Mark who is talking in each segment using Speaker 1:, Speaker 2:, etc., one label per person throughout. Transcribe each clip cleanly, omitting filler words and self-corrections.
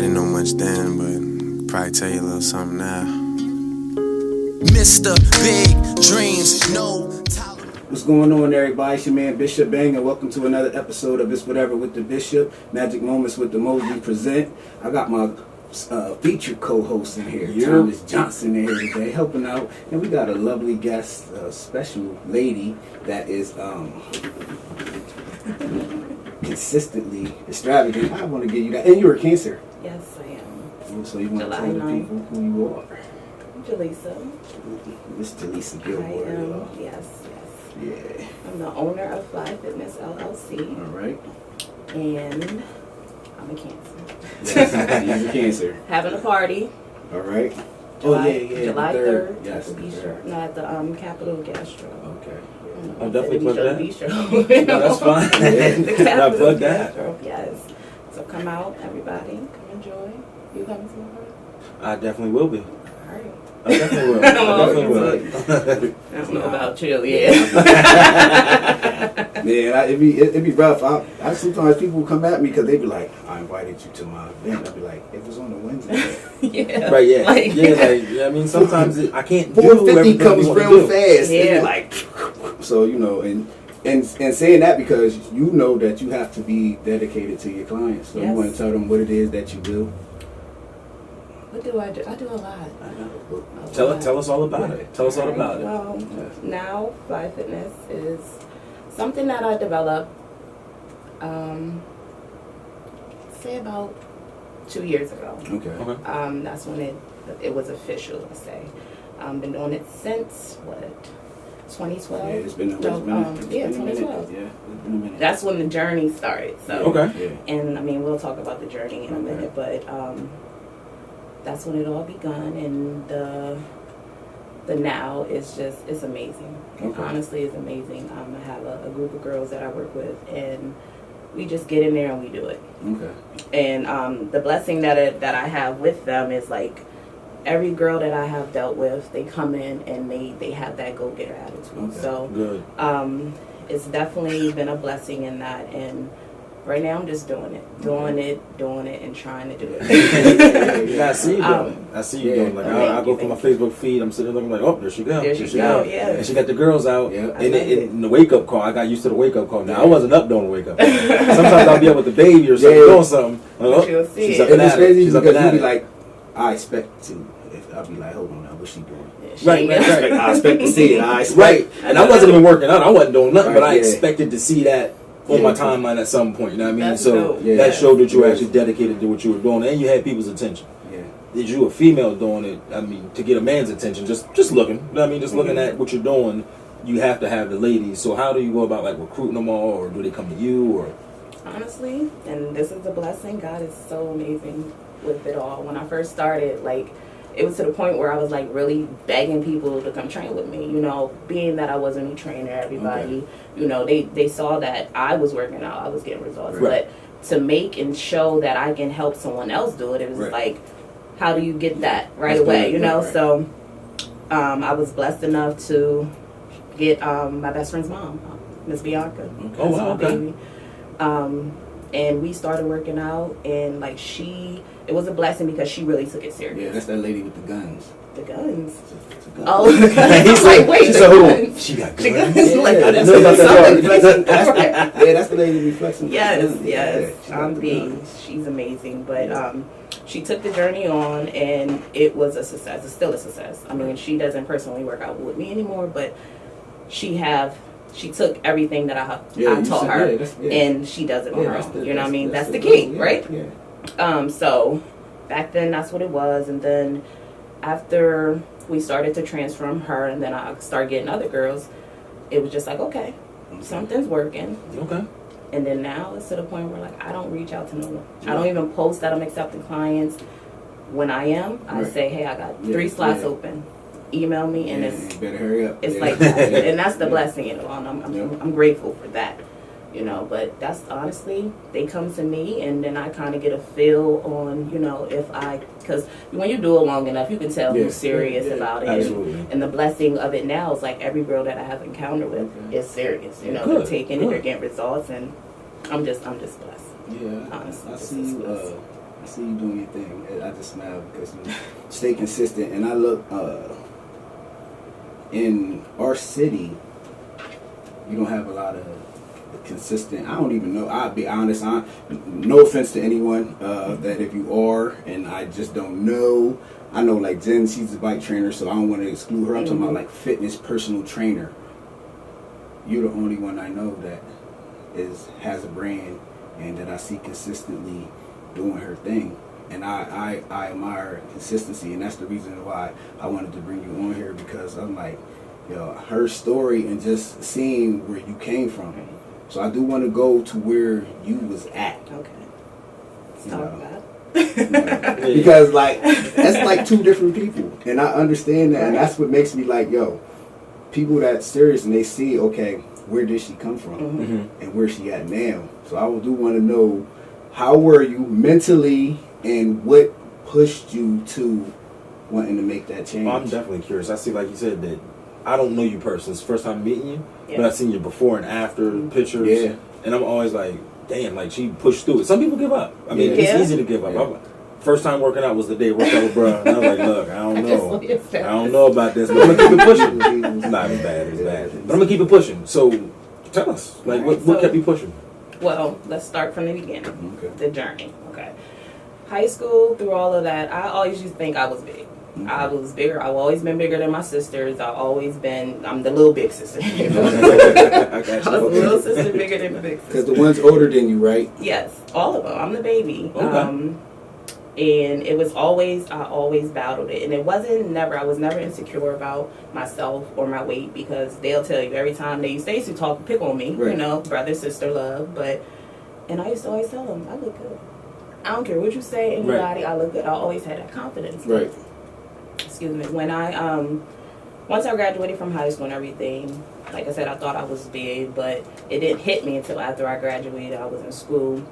Speaker 1: didn't know much then, but probably tell you a little something now. Mr. Big Dreams, no tolerance.
Speaker 2: What's going on, everybody? It's your man Bishop Bang, and welcome to another episode of It's Whatever with the Bishop, Magic Moments with the Mosby present. I got my featured co-host in here, Thomas Johnson, in here today, helping out, and we got a lovely guest, a special lady that is consistently extravagant. I want to give you that, and you're a Cancer.
Speaker 3: Yes, I am.
Speaker 2: So you want to tell the people who you are?
Speaker 3: Jelissa.
Speaker 2: Miss Jelissa Gilmore.
Speaker 3: I am, yes.
Speaker 2: Yeah.
Speaker 3: I'm the owner of F.L.Y Fitness LLC.
Speaker 2: All right.
Speaker 3: And I'm a Cancer.
Speaker 2: Yes, you're a Cancer.
Speaker 3: Having a party.
Speaker 2: All right.
Speaker 3: July 3rd.
Speaker 2: Yes.
Speaker 3: At the bistro. No, at the Capitol Gastro.
Speaker 2: Okay.
Speaker 4: I'll definitely plug that.
Speaker 3: Bistro.
Speaker 4: No, that's fine.
Speaker 3: The Capitol
Speaker 4: plug that.
Speaker 3: Gastro. Yes. So come out, everybody. Come enjoy. You coming to my party?
Speaker 4: I definitely will be.
Speaker 3: All right.
Speaker 4: I definitely will. I definitely will.
Speaker 3: I don't know about you, yeah.
Speaker 2: Man, it'd be rough. I sometimes people come at me because they be like, "I invited you to my event." I'd be like, "It was on a Wednesday."
Speaker 3: Yeah.
Speaker 4: Right. Yeah.
Speaker 3: Like,
Speaker 4: I mean, sometimes I can't do
Speaker 2: 450
Speaker 4: everything
Speaker 2: comes
Speaker 4: you wanna
Speaker 2: real
Speaker 4: do.
Speaker 2: fast.
Speaker 3: Yeah.
Speaker 2: It'd be like, so and saying that because you know that you have to be dedicated to your clients. So you want to tell them what it is that you do.
Speaker 3: What do I do? I do a lot.
Speaker 2: I know.
Speaker 4: Tell us all about it. Tell us all about it.
Speaker 3: Well, now F.L.Y Fitness is something that I developed, say about 2 years ago.
Speaker 2: Okay.
Speaker 3: That's when it was official, let's say. Been doing it since, 2012?
Speaker 2: Yeah, it's been a minute.
Speaker 3: 2012.
Speaker 2: Yeah, it's been a minute.
Speaker 3: That's when the journey started. So.
Speaker 4: Okay.
Speaker 2: Yeah.
Speaker 3: And, I mean, we'll talk about the journey in a minute, but that's when it all begun, and the now is just, it's amazing.
Speaker 2: Okay.
Speaker 3: Honestly, it's amazing. I have a group of girls that I work with, and we just get in there and we do it.
Speaker 2: Okay.
Speaker 3: And the blessing that I have with them is like every girl that I have dealt with, they come in and they have that go-getter attitude.
Speaker 2: Okay.
Speaker 3: So
Speaker 4: Good.
Speaker 3: it's definitely been a blessing in that, and right now I'm just doing it, and trying to do it.
Speaker 4: Yeah, I see you doing it. I see you doing it. Like I go through my Facebook feed. I'm sitting there looking like, oh, there she go.
Speaker 3: There she go. Yeah.
Speaker 4: And she got the girls out.
Speaker 2: Yeah.
Speaker 4: And in the wake up call, I got used to the wake up call. Now I wasn't up doing the wake up call. Sometimes I'll be up with the baby or something doing something. Like,
Speaker 3: She'll see
Speaker 4: she's
Speaker 3: it.
Speaker 4: up
Speaker 2: And
Speaker 4: and
Speaker 2: it's
Speaker 4: at
Speaker 2: crazy
Speaker 4: it. She's up
Speaker 2: because
Speaker 4: and
Speaker 2: you
Speaker 4: at
Speaker 2: be
Speaker 4: it.
Speaker 2: like, I expect to. I'll be like, hold on now, what's she doing?
Speaker 4: Right.
Speaker 2: I expect to see it.
Speaker 4: Right. And I wasn't even working out. I wasn't doing nothing, but I
Speaker 2: Right, yeah.
Speaker 4: expected to see that on my timeline at some point. You know what I mean?
Speaker 3: That's
Speaker 4: So
Speaker 3: dope.
Speaker 4: that showed that you were actually dedicated to what you were doing, and you had people's attention.
Speaker 2: Yeah.
Speaker 4: Is you a female doing it? I mean, to get a man's attention, just looking. You know what I mean? Just looking at what you're doing, you have to have the ladies. So how do you go about like recruiting them all, or do they come to you, or?
Speaker 3: Honestly, and this is a blessing. God is so amazing with it all. When I first started, like, it was to the point where I was like really begging people to come train with me. You know, being that I wasn't a trainer, everybody, you know, they saw that I was working out, I was getting results.
Speaker 4: Right.
Speaker 3: But to make and show that I can help someone else do it, it was like, how do you get that right away? You know, so I was blessed enough to get my best friend's mom, Miss Bianca.
Speaker 2: Okay.
Speaker 4: Oh wow, okay.
Speaker 3: Baby. And we started working out, and like it was a blessing because she really took it serious.
Speaker 2: Yeah, that's that lady with the guns.
Speaker 3: The guns.
Speaker 2: It's a gun.
Speaker 3: Oh, the guns. He's like, wait,
Speaker 4: She
Speaker 3: the
Speaker 4: said, hold on.
Speaker 3: guns.
Speaker 4: She got
Speaker 3: The
Speaker 4: guns.
Speaker 3: guns. Like,
Speaker 2: I didn't know about that part. That's the lady reflecting.
Speaker 3: Yes.
Speaker 2: Yeah,
Speaker 3: She's amazing. But she took the journey on, and it was a success. It's still a success. I mean, she doesn't personally work out with me anymore, but she took everything that I taught her, and she does it on her own. You know what I mean? That's the key, right?
Speaker 2: Yeah.
Speaker 3: So back then, that's what it was, and then after we started to transform her, and then I started getting other girls, it was just like, okay, something's working.
Speaker 4: Okay.
Speaker 3: And then now it's to the point where like I don't reach out to no one. I don't even post that I'm accepting clients. When I am, I say, hey, I got 3 slots open. Email me, and it's
Speaker 2: you better hurry up.
Speaker 3: It's like that, and that's the blessing, you know. And I'm grateful for that, you know. But that's honestly, they come to me, and then I kind of get a feel on, you know, because when you do it long enough, you can tell who's serious about it.
Speaker 4: Absolutely.
Speaker 3: And the blessing of it now is like every girl that I have encountered with is serious, you know. They're taking it, they're getting results, and I'm just blessed.
Speaker 2: Yeah,
Speaker 3: honestly,
Speaker 2: I see you. I see you doing your thing. I just smile because you stay consistent. And I look, in our city, you don't have a lot of consistent. I don't even know. I'll be honest. No offense to anyone that if you are, and I just don't know. I know like Jen, she's a bike trainer, so I don't want to exclude her. I'm talking about like fitness personal trainer. You're the only one I know that has a brand and that I see consistently doing her thing. And I admire consistency, and that's the reason why I wanted to bring you on here, because I'm like, yo, her story and just seeing where you came from. So I do want to go to where you was at.
Speaker 3: Okay. Let's talk about
Speaker 2: it. Because like that's like two different people, and I understand that, and that's what makes me like, yo, people that serious and they see, okay, where did she come from, and where she at now. So I do want to know, how were you mentally, and what pushed you to wanting to make that change?
Speaker 4: Well, I'm definitely curious. I see, like you said, that I don't know you personally. It's the first time meeting you, but I've seen your before and after pictures, and I'm always like, damn, like she pushed through it. Some people give up. I mean, it's easy to give up. First time working out was the day I worked out with bruh, and I was like, look, I don't know about this, but I'm gonna keep it pushing. It's not as bad, but I'm gonna keep it pushing. So tell us, like, what kept you pushing?
Speaker 3: Well, let's start from the beginning, the journey. Okay, high school, through all of that, I always used to think I was big. I was bigger. I've always been bigger than my sisters. I'm the little big sister. I was the little sister bigger than the big sister.
Speaker 2: Because the one's older than you, right?
Speaker 3: Yes, all of them. I'm the baby.
Speaker 4: Okay.
Speaker 3: And it was always, I always battled it. And I was never insecure about myself or my weight, because they'll tell you every time they used to talk, pick on me, you know, brother, sister, love. And I used to always tell them, I look good. I don't care what you say, anybody, I look good. I always had that confidence.
Speaker 2: Right.
Speaker 3: Excuse me. When once I graduated from high school and everything, like I said, I thought I was big, but it didn't hit me until after I graduated. I was in school,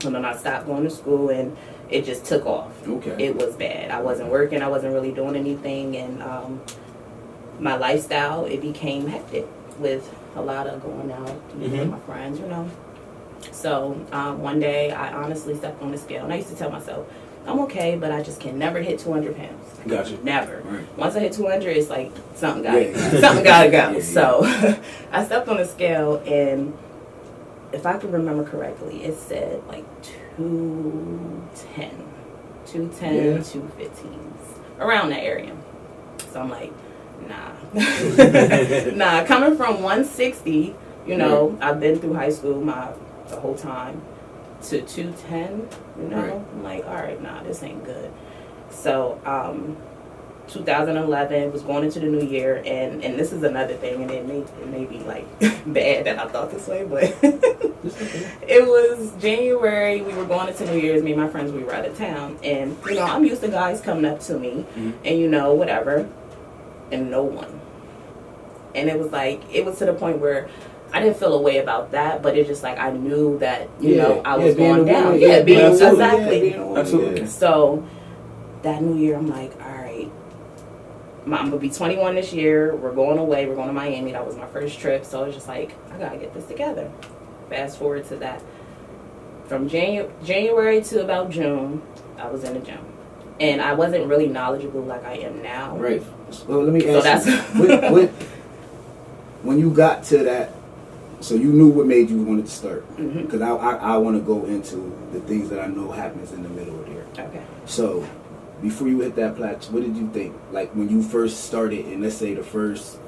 Speaker 3: and then I stopped going to school, and it just took off. Okay. It was bad. I wasn't working. I wasn't really doing anything, and my lifestyle, it became hectic with a lot of going out with my friends, you know. So one day, I honestly stepped on the scale, and I used to tell myself, I'm okay, but I just can never hit 200 pounds.
Speaker 4: Gotcha.
Speaker 3: Never. Right. Once I hit 200, it's like something gotta go. So I stepped on the scale, and if I can remember correctly, it said like 210, 215, around that area. So I'm like, nah. Coming from 160, you know, I've been through high school the whole time, to 210, you know, I'm like, all right, nah, this ain't good. So 2011 was going into the new year, and this is another thing, and it may be like bad that I thought this way, but it was January. We were going into New Year's. Me and my friends, we were out of town, and you know, I'm used to guys coming up to me, and you know, whatever, and no one. And it was to the point where I didn't feel a way about that, but it's just like I knew that you know I was going down. Exactly.
Speaker 4: Absolutely.
Speaker 3: So that new year, I'm like, all right, I'm gonna be 21 this year. We're going away. We're going to Miami. That was my first trip. So it's just like, I gotta get this together. Fast forward to that. From January to about June, I was in the gym, and I wasn't really knowledgeable like I am now. Right.
Speaker 2: Well, let me ask you. When you got to that, so you knew what made you wanted to start. Because I want to go into the things that I know happens in the middle of there. Okay. So before you hit that plateau, what did you think? Like when you first started, and let's say the first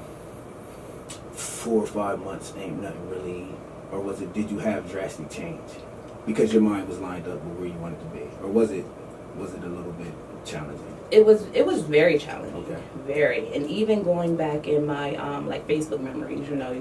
Speaker 2: 4 or 5 months ain't nothing really, or was it? Did you have drastic change because your mind was lined up with where you wanted to be, or was it a little bit challenging? It was
Speaker 3: very challenging. Okay. Very. And even going back in my like Facebook memories, you know,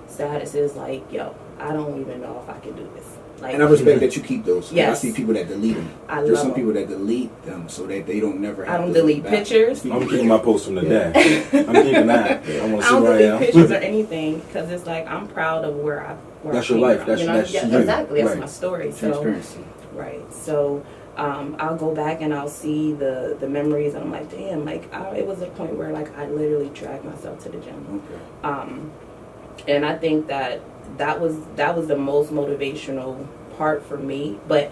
Speaker 3: statuses like, yo, I don't even know if I can do this. Like, and I respect that you keep those. Yes. I see people that delete them. There's some people that delete them so that they don't never have to. I don't delete pictures.
Speaker 4: I'm keeping my post from the day. I'm keeping that. I want to see where I am.
Speaker 3: I don't delete pictures or anything, because it's like I'm proud of where I
Speaker 4: that's your life.
Speaker 3: That's
Speaker 4: you.
Speaker 3: Exactly. That's
Speaker 4: right.
Speaker 3: My story.
Speaker 2: Transparency.
Speaker 3: So, right. So I'll go back and I'll see the memories, and I'm like, damn, like it was a point where like I literally dragged myself to the gym. Okay. And I think that was the most motivational part for me. But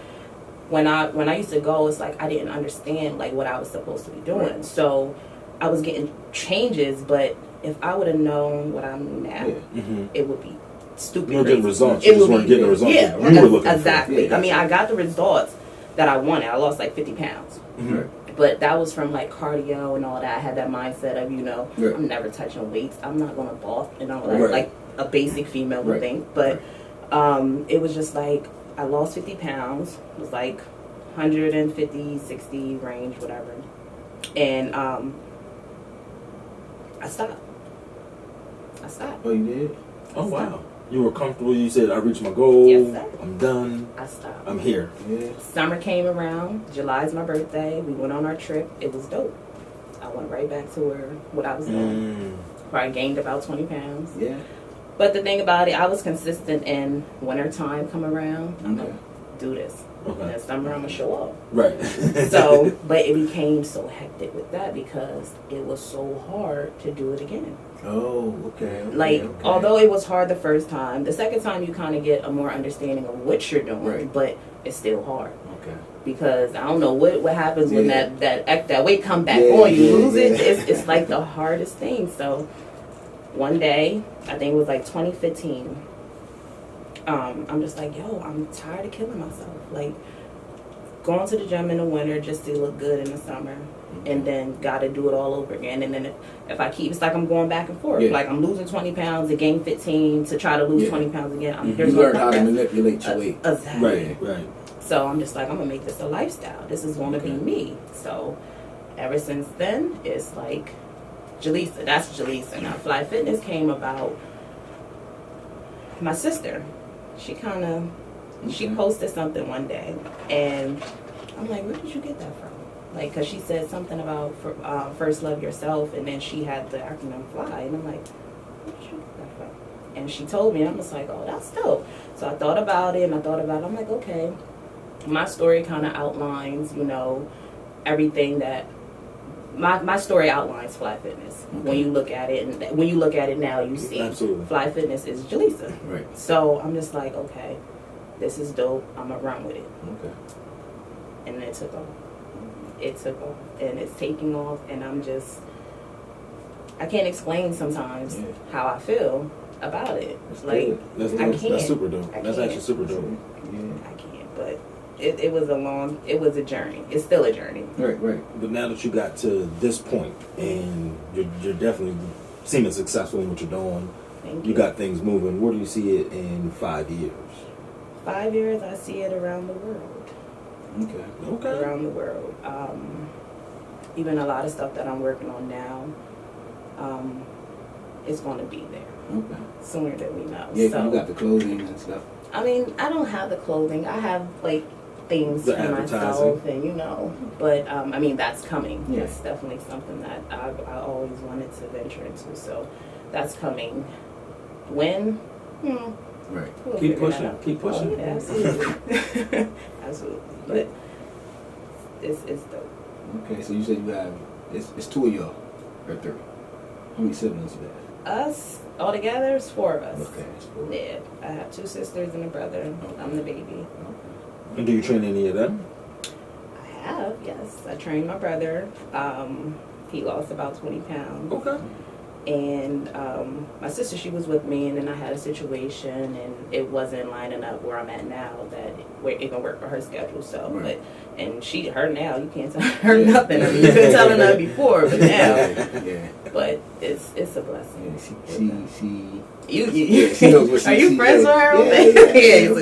Speaker 3: when I used to go, it's like I didn't understand like what I was supposed to be doing.
Speaker 2: Right.
Speaker 3: So I was getting changes, but if I would have known what I knew now, it would be stupid.
Speaker 4: You were getting results.
Speaker 3: You
Speaker 4: just weren't getting the results
Speaker 3: yeah,
Speaker 4: you were looking
Speaker 3: exactly.
Speaker 4: for.
Speaker 3: I mean, I got the results that I wanted. I lost like 50 pounds. But that was from like cardio and all that. I had that mindset of, I'm never touching weights. I'm not going to bulk and all that. Like a basic female would think. But it was just like, I lost 50 pounds. It was like 150, 60 range, whatever. And I stopped.
Speaker 2: Oh, you did?
Speaker 4: Oh, wow. You were comfortable. You said, I reached my goal.
Speaker 3: Yes, sir.
Speaker 4: I'm done.
Speaker 3: I stopped.
Speaker 4: I'm here.
Speaker 2: Yeah.
Speaker 3: Summer came around. July's my birthday. We went on our trip. It was dope. I went right back to what I was doing. Probably gained about 20 pounds.
Speaker 2: Yeah.
Speaker 3: But the thing about it, I was consistent in wintertime come around. I'm going to do this.
Speaker 4: Okay.
Speaker 3: And in summer, I'm going to show up.
Speaker 4: Right.
Speaker 3: So, but it became so hectic with that because it was so hard to do it again.
Speaker 2: Oh, okay.
Speaker 3: Like, although it was hard the first time, the second time you kind of get a more understanding of what you're doing, but it's still hard.
Speaker 2: Okay.
Speaker 3: Because I don't know what happens when that weight come back on you. Lose it. It's like the hardest thing. So one day, I think it was like 2015. I'm just like, yo, I'm tired of killing myself. Like going to the gym in the winter just to look good in the summer. And then got to do it all over again. And then if I keep, it's like I'm going back and forth. Like I'm losing 20 pounds to gain 15 to try to lose 20 pounds again.
Speaker 2: You learn how to manipulate your weight.
Speaker 3: Exactly.
Speaker 4: Right.
Speaker 3: So I'm just like, I'm going to make this a lifestyle. This is going to be me. So ever since then, it's like Jelissa. That's Jelissa. Now, F.L.Y Fitness came about. My sister, she posted something one day. And I'm like, where did you get that from? Like, because she said something about first love yourself, and then she had the acronym F.L.Y, and I'm like, where did you get that from? And she told me, and I'm just like, oh, that's dope. So I thought about it, I'm like, okay, my story kind of outlines, everything that, my story outlines F.L.Y Fitness. When you look at it, and when you look at it now, you see F.L.Y Fitness is Jelissa.
Speaker 2: Right.
Speaker 3: So I'm just like, okay, this is dope, I'm going to run with it.
Speaker 2: Okay.
Speaker 3: And then it took off. It took off, and it's taking off, and I can't explain sometimes how I feel about it. Like, I can't.
Speaker 4: That's super dope. That's actually super dope.
Speaker 3: I can't, but it was a journey. It's still a journey.
Speaker 2: Right.
Speaker 4: But now that you got to this point, and you're definitely seeming successful in what you're doing, you got things moving, where do you see it in 5 years?
Speaker 3: 5 years, I see it around the world.
Speaker 2: Okay.
Speaker 3: Around the world. Even a lot of stuff that I'm working on now, is going to be there. Okay. Sooner than we know.
Speaker 2: Yeah, so, you got the clothing and stuff.
Speaker 3: I mean, I don't have the clothing. I have like things for myself, and But I mean, that's coming. Yeah. That's definitely something that I always wanted to venture into. So that's coming. When?
Speaker 2: Right.
Speaker 3: We'll
Speaker 4: keep pushing. Keep pushing.
Speaker 3: Oh, yeah, absolutely. Absolutely. But it's dope.
Speaker 2: Okay, so you said you have it's 2 of y'all or 3. How many siblings you have?
Speaker 3: Us altogether is 4 of us.
Speaker 2: Okay, it's 4.
Speaker 3: Yeah, I have 2 sisters and a brother. Okay. I'm the baby.
Speaker 2: Okay.
Speaker 4: And do you train any of them?
Speaker 3: I have, yes. I trained my brother. He lost about 20 pounds.
Speaker 4: Okay.
Speaker 3: And my sister, she was with me, and then I had a situation, and it wasn't lining up where I'm at now that it can work for her schedule. So,
Speaker 2: right.
Speaker 3: And her now, you can't tell her nothing. I mean, you been telling her before, but now, But it's a blessing.
Speaker 2: Yeah,
Speaker 3: she knows what she. Are you friends with her? Yeah, so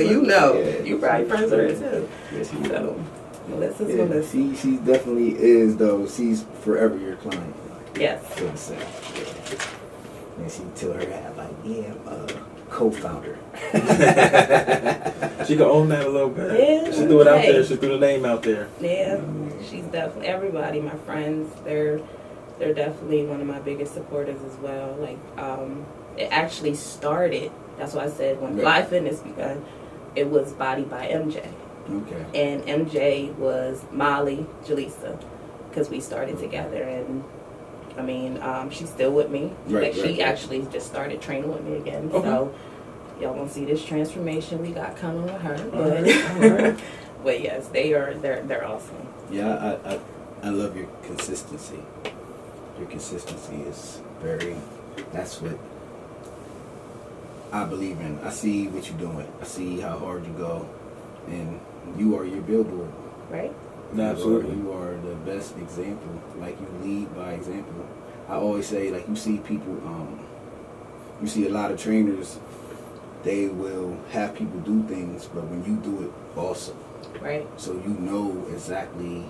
Speaker 3: you probably friends with her too.
Speaker 2: Yeah, she
Speaker 3: so, Melissa's Melissa.
Speaker 2: She definitely is though. She's forever your client.
Speaker 3: Yes.
Speaker 2: So to say. And she tell her that I'm a co-founder.
Speaker 4: She can own that a little bit.
Speaker 3: Yeah,
Speaker 4: she threw it out there. She threw the name out there.
Speaker 3: Yeah, she's definitely everybody. My friends, they're definitely one of my biggest supporters as well. Like, it actually started. That's why I said when F.L.Y Fitness began, it was Body by MJ.
Speaker 2: Okay.
Speaker 3: And MJ was Molly, Jelissa, because we started together and. I mean, she's still with me. She actually just started training with me again. Okay. So y'all gonna see this transformation we got coming with her. But yes, they're awesome.
Speaker 2: Yeah, I love your consistency. Your consistency is that's what I believe in. I see what you're doing. I see how hard you go, and you are your billboard.
Speaker 3: Right.
Speaker 4: Absolutely.
Speaker 2: You are the best example. Like, you lead by example. I always say, like, you see people, you see a lot of trainers, they will have people do things, but when you do it also.
Speaker 3: Right.
Speaker 2: So you know exactly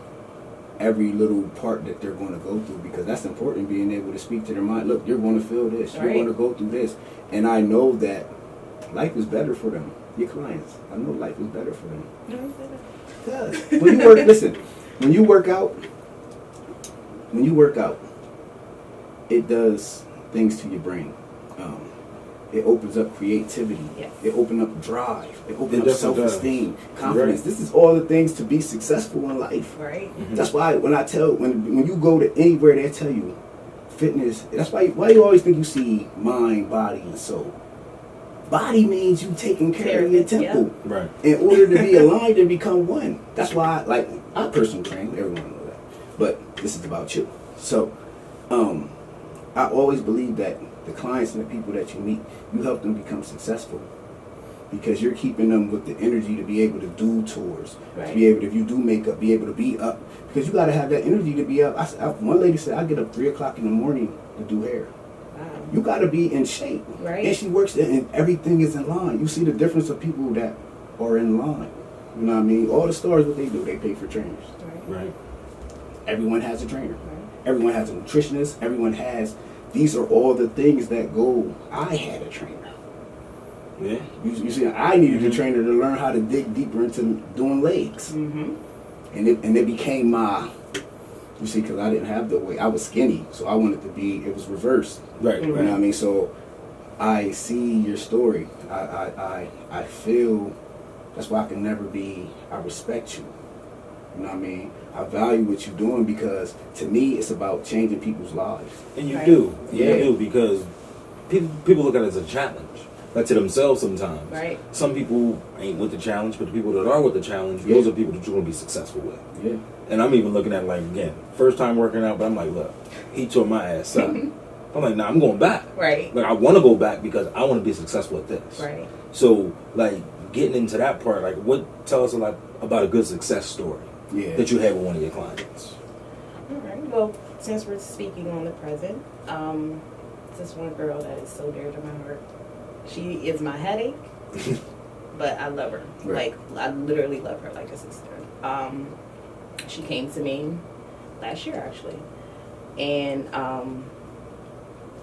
Speaker 2: every little part that they're going to go through, because that's important, being able to speak to their mind. Look, you're going to feel this. You're going to go through this. And I know that life is better for them. Your clients, I know life is better for them. Yeah. When you work, listen, when you work out, it does things to your brain. It opens up creativity.
Speaker 3: Yes.
Speaker 2: It opens up drive. It opens up self-esteem, confidence.
Speaker 4: Right.
Speaker 2: This is all the things to be successful in life.
Speaker 3: Right.
Speaker 2: Mm-hmm. That's why when you go to anywhere, they tell you fitness. That's why you always think you see mind, body, and soul. Body means you taking care of your temple.
Speaker 3: Yeah.
Speaker 4: Right.
Speaker 2: In order to be aligned and become one. That's why, I personally train. Everyone knows that. But this is about you. So, I always believe that the clients and the people that you meet, you help them become successful, because you're keeping them with the energy to be able to do tours,
Speaker 3: right.
Speaker 2: to be able to, if you do makeup, be able to be up, because you got to have that energy to be up. One lady said, I get up 3 o'clock in the morning to do hair.
Speaker 3: Wow.
Speaker 2: You got to be in shape.
Speaker 3: Right.
Speaker 2: And she works there, and everything is in line. You see the difference of people that are in line. You know what I mean? All the stars, what they do, they pay for trainers.
Speaker 4: Right.
Speaker 2: Everyone has a trainer.
Speaker 3: Right.
Speaker 2: Everyone has a nutritionist. Everyone has. These are all the things that go. I had a trainer.
Speaker 4: Yeah.
Speaker 2: You see, I needed a trainer to learn how to dig deeper into doing legs.
Speaker 3: Mm-hmm.
Speaker 2: And it became my. You see, because I didn't have the weight. I was skinny, so I wanted to be. It was reversed.
Speaker 4: Right.
Speaker 2: You know what I mean? So I see your story. I feel. That's why I can never be. I respect you. You know what I mean? I value what you're doing, because to me it's about changing people's lives.
Speaker 4: And you
Speaker 3: Right.
Speaker 4: do.
Speaker 2: Yeah.
Speaker 4: You do, because people look at it as a challenge. Like to themselves sometimes.
Speaker 3: Right.
Speaker 4: Some people ain't with the challenge, but the people that are with the challenge,
Speaker 2: Yeah.
Speaker 4: those are people that you're going to be successful with.
Speaker 2: Yeah.
Speaker 4: And I'm even looking at it like, again, first time working out, but I'm like, look, he tore my ass up. I'm like, nah, I'm going back.
Speaker 3: Right.
Speaker 4: Like, I want to go back because I want to be successful at this.
Speaker 3: Right.
Speaker 4: So, like, getting into that part, like, tell us a lot about a good success story that you had with one of your clients.
Speaker 3: All right. Well, since we're speaking on the present, this one girl that is so dear to my heart. She is my headache, but I love her.
Speaker 2: Right.
Speaker 3: Like, I literally love her like a sister. She came to me last year, actually, and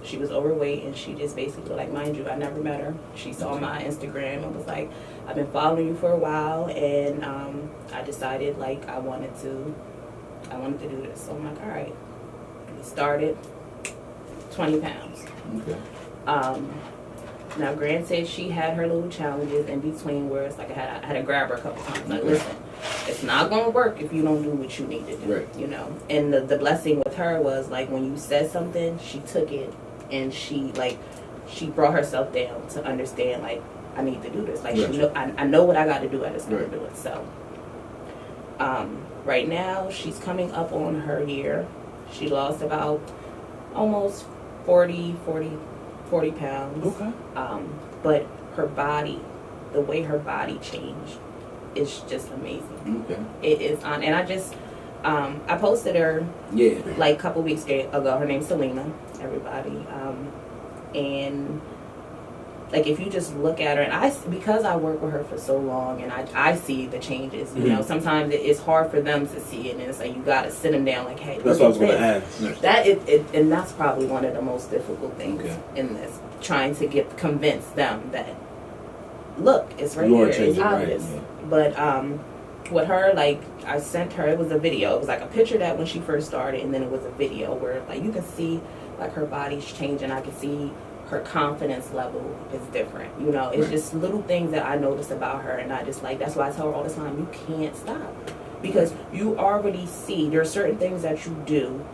Speaker 3: she was overweight, and she just basically, like, mind you, I never met her. She saw my Instagram and was like, I've been following you for a while, and I decided, like, I wanted to do this. So I'm like, all right. We started 20 pounds.
Speaker 2: Okay.
Speaker 3: Now, granted, she had her little challenges in between where it's like I had to grab her a couple times. Like, listen, it's not going to work if you don't do what you need to do.
Speaker 2: Right.
Speaker 3: You know? And the blessing with her was, like, when you said something, she took it and she brought herself down to understand, like, I need to do this. Like, I know what I got to do. I just got to do it. So, right now, she's coming up on her year. She lost about almost 40 pounds.
Speaker 4: Okay.
Speaker 3: But her body, the way her body changed, is just amazing.
Speaker 2: Okay.
Speaker 3: It is on, and I just, I posted her, like a couple weeks ago. Her name's Selena, everybody, and like if you just look at her, and because I work with her for so long, and I see the changes. You know, sometimes it's hard for them to see it, and it's like you got to sit them down, like, hey,
Speaker 4: that's what I was going to ask.
Speaker 3: That and that's probably one of the most difficult things in this, trying to convince them that, look, it's right here, it's obvious. Right. But with her, like, I sent her, it was a video. It was like a picture that when she first started, and then it was a video where, like, you can see, like, her body's changing. I can see her confidence level is different. You know, it's just little things that I notice about her, and I just, like, that's why I tell her all the time, you can't stop, because you already see there are certain things that you do,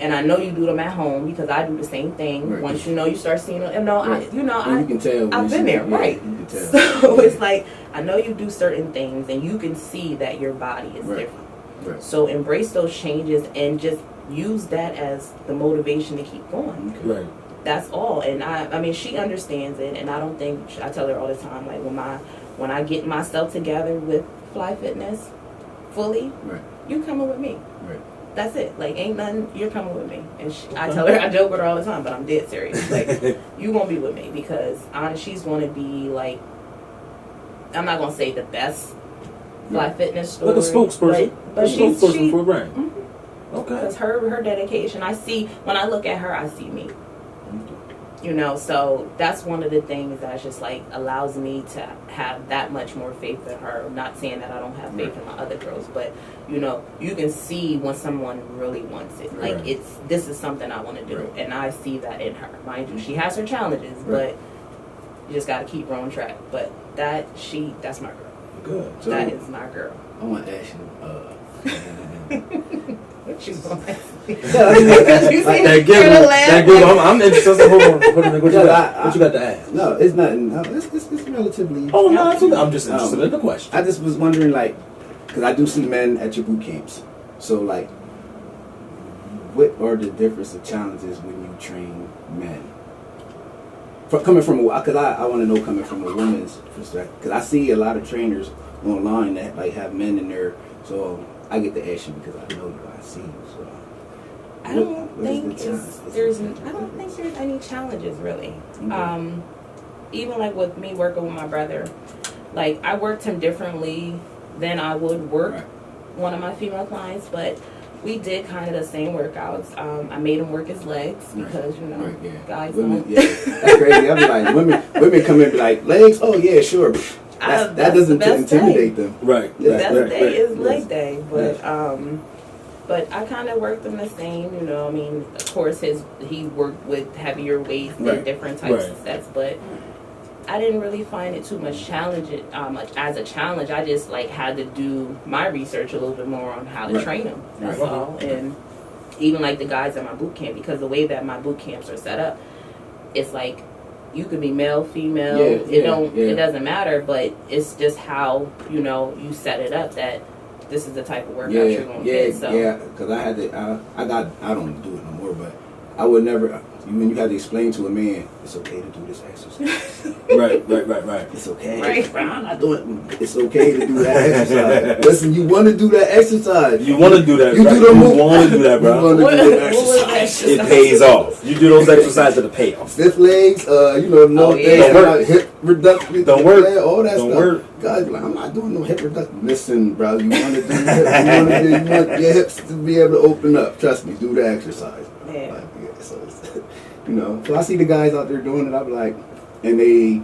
Speaker 3: And I know you do them at home because I do the same thing.
Speaker 2: Right.
Speaker 3: Once you start seeing them, and
Speaker 2: you can tell.
Speaker 3: I've been there, right?
Speaker 2: You can tell.
Speaker 3: So it's like I know you do certain things, and you can see that your body is different.
Speaker 2: Right.
Speaker 3: So embrace those changes and just use that as the motivation to keep going.
Speaker 2: Okay.
Speaker 4: Right.
Speaker 3: That's all. And I mean, she understands it, and I don't think I tell her all the time, like when I get myself together with F.L.Y Fitness fully,
Speaker 2: Right.
Speaker 3: you coming with me.
Speaker 2: Right.
Speaker 3: That's it. Like, ain't nothing. You're coming with me. And I tell her, I joke with her all the time, but I'm dead serious. Like, you gonna be with me because she's gonna be like, I'm not gonna say the best F.L.Y Fitness story,
Speaker 4: like a spokesperson,
Speaker 3: but she's
Speaker 4: spokesperson for a brand.
Speaker 3: Mm-hmm.
Speaker 4: Okay.
Speaker 3: Because her dedication, I see when I look at her, I see me. You know, so that's one of the things that just like allows me to have that much more faith in her. Not saying that I don't have faith in my other girls, but you know, you can see when someone really wants it. Like this is something I want to do, and I see that in her. Mind you, she has her challenges, but you just got to keep her on track. But that's my girl.
Speaker 4: Good.
Speaker 2: So,
Speaker 3: that is my girl.
Speaker 2: I want to ask you.
Speaker 3: What you going to ask me?
Speaker 4: That good. I'm interested. Hold on. What you got to ask?
Speaker 2: No, it's nothing. No, it's relatively.
Speaker 4: Oh no, I'm just interested in the question.
Speaker 2: I just was wondering, like, because I do see men at your boot camps. So, like, what are the difference of challenges when you train men? Coming from because I want to know coming from a woman's perspective, because I see a lot of trainers online that like have men in there, so I get to ask you because I know you, I see you. So
Speaker 3: I don't think there's any challenges really.
Speaker 2: Okay.
Speaker 3: Even like with me working with my brother, like I worked him differently than I would work one of my female clients, but we did kind of the same workouts. I made him work his legs because guys
Speaker 2: women, that's crazy. I be like women come in and be like legs. Oh yeah, sure. That doesn't intimidate them.
Speaker 3: Right. The best day is leg day, but I kind of worked him the same. You know, I mean, of course, he worked with heavier weights and different types of sets, but I didn't really find it too much as a challenge. I just like had to do my research a little bit more on how to train them. That's all. And even like the guys at my boot camp, because the way that my boot camps are set up, it's like you could be male, female. It doesn't matter, but it's just how you set it up that this is the type of workout you're going to get. So.
Speaker 2: Because I don't do it no more, but I would never. When you had to explain to a man, it's okay to do this exercise.
Speaker 4: Right.
Speaker 2: It's okay.
Speaker 3: Right.
Speaker 2: I'm not doing it. It's okay to do that exercise. Listen, you want to do that exercise.
Speaker 4: You want to do that.
Speaker 2: You
Speaker 4: right?
Speaker 2: do the move.
Speaker 4: You want to do that, bro.
Speaker 2: You want to do that exercise.
Speaker 4: It pays off. You do those exercises to pay off.
Speaker 2: Stiff legs, hip reduction.
Speaker 4: Don't work.
Speaker 2: All that
Speaker 4: Don't
Speaker 2: stuff.
Speaker 4: work.
Speaker 2: Guys, like, I'm not doing no hip reduction. Listen, bro, you want to do you want your hips to be able to open up. Trust me, do the exercise.
Speaker 3: Yeah.
Speaker 2: So it's, so I see the guys out there doing it. I'm like, and they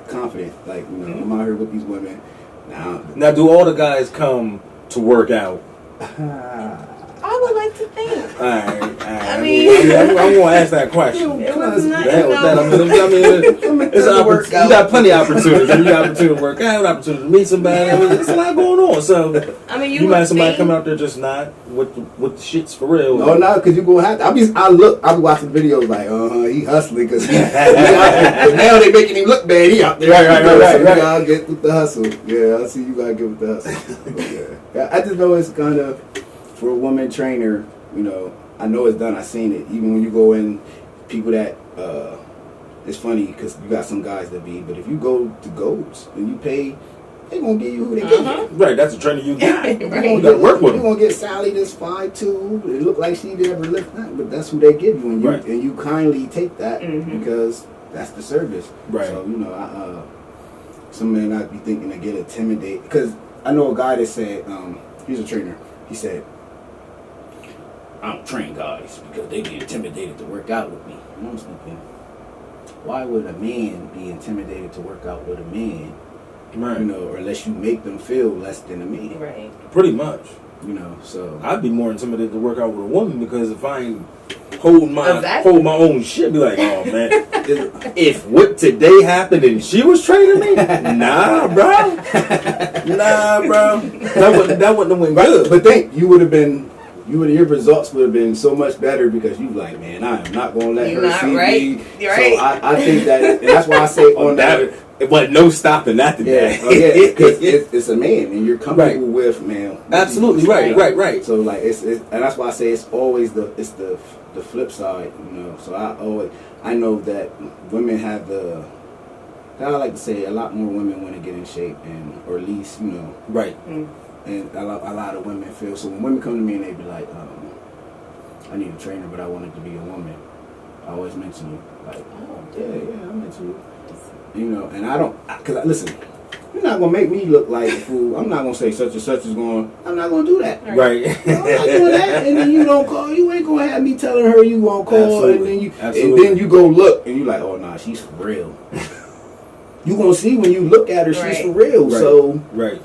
Speaker 2: confident. Like, I'm out here with these women.
Speaker 4: Now, do all the guys come to work out?
Speaker 3: I would like to think.
Speaker 4: All right.
Speaker 3: I mean,
Speaker 4: I'm going to ask that question.
Speaker 3: It was not.
Speaker 4: It's you got plenty of opportunities. You got opportunity to work out, opportunity to meet somebody. I mean, there's a lot going on. So,
Speaker 3: I mean,
Speaker 4: you might have somebody coming out there just not with the shits for real.
Speaker 2: No, because you're gonna have to. I be watching videos like, he hustling because but now they making him look bad. He out there, right. You gotta get with the hustle. Yeah, I see you gotta get with the hustle. Yeah, I just know it's kind of for a woman trainer. I know it's done. I've seen it. Even when you go in, people that it's funny because you got some guys that be, but if you go to Golds and you pay, they gonna give you who they give you.
Speaker 4: Right, that's a trainer you got.
Speaker 3: Right.
Speaker 4: You gotta work with them.
Speaker 2: You gonna get Sally this 5'2". It look like she never lift that, but that's who they give you, and you kindly take that because that's the service.
Speaker 4: Right.
Speaker 2: So some men might be thinking to get intimidated because I know a guy that said he's a trainer. He said, I don't train guys because they get intimidated to work out with me. And I'm thinking, why would a man be intimidated to work out with a man?
Speaker 4: Right.
Speaker 2: Or unless you make them feel less than a man.
Speaker 3: Right.
Speaker 4: Pretty much.
Speaker 2: So
Speaker 4: I'd be more intimidated to work out with a woman because if I ain't hold my own shit, be like, oh man, if what today happened and she was training me, nah, bro, that wouldn't have went good.
Speaker 2: But think you would have been your results would have been so much better because you like, man, I am not going to let her see me.
Speaker 3: You're right.
Speaker 2: So I think that, and that's why I say on that.
Speaker 4: It wasn't no stopping that today.
Speaker 2: Yeah, because it's a man, and you're comfortable with, man.
Speaker 4: Absolutely, right.
Speaker 2: So like, it's and that's why I say it's always the flip side, you know. So I know that women have I like to say a lot more women want to get in shape, or at least, you know.
Speaker 4: Right.
Speaker 2: And a lot of women feel, so when women come to me and they be like, I need a trainer, but I want it to be a woman, I always mention you. Like, I mention you. You know, and I don't, because listen, you're not going to make me look like a fool. I'm not going to say such and such is going, I'm not going to do that.
Speaker 4: Right.
Speaker 2: I'm not doing that. And then you don't call, you ain't going to have me telling her you won't call.
Speaker 4: Absolutely.
Speaker 2: And then you go look and you like, oh, nah, she's for real. You going to see when you look at her, she's for real.
Speaker 4: Right.
Speaker 2: So,
Speaker 4: right.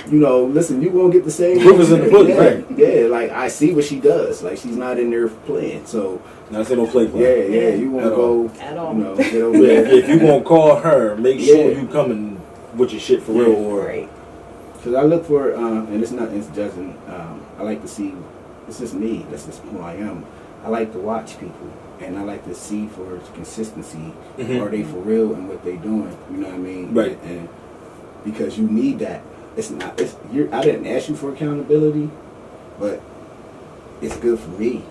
Speaker 2: You know, listen, you won't get the same.
Speaker 4: Proof is in the pudding, right?
Speaker 2: Yeah, like I see what she does. Like she's not in there playing. So
Speaker 4: not saying no play.
Speaker 2: Yeah. You won't go
Speaker 3: at all.
Speaker 2: You know, get over there.
Speaker 4: If you gonna call her, make sure you coming with your shit for real. Or
Speaker 3: right.
Speaker 2: Because I look for, and it's judging. I like to see. It's just me. That's just who I am. I like to watch people, and I like to see for consistency. Are they for real in what they doing? You know what I mean?
Speaker 4: Right.
Speaker 2: And because you need that. It's not. I didn't ask you for accountability, but it's good for me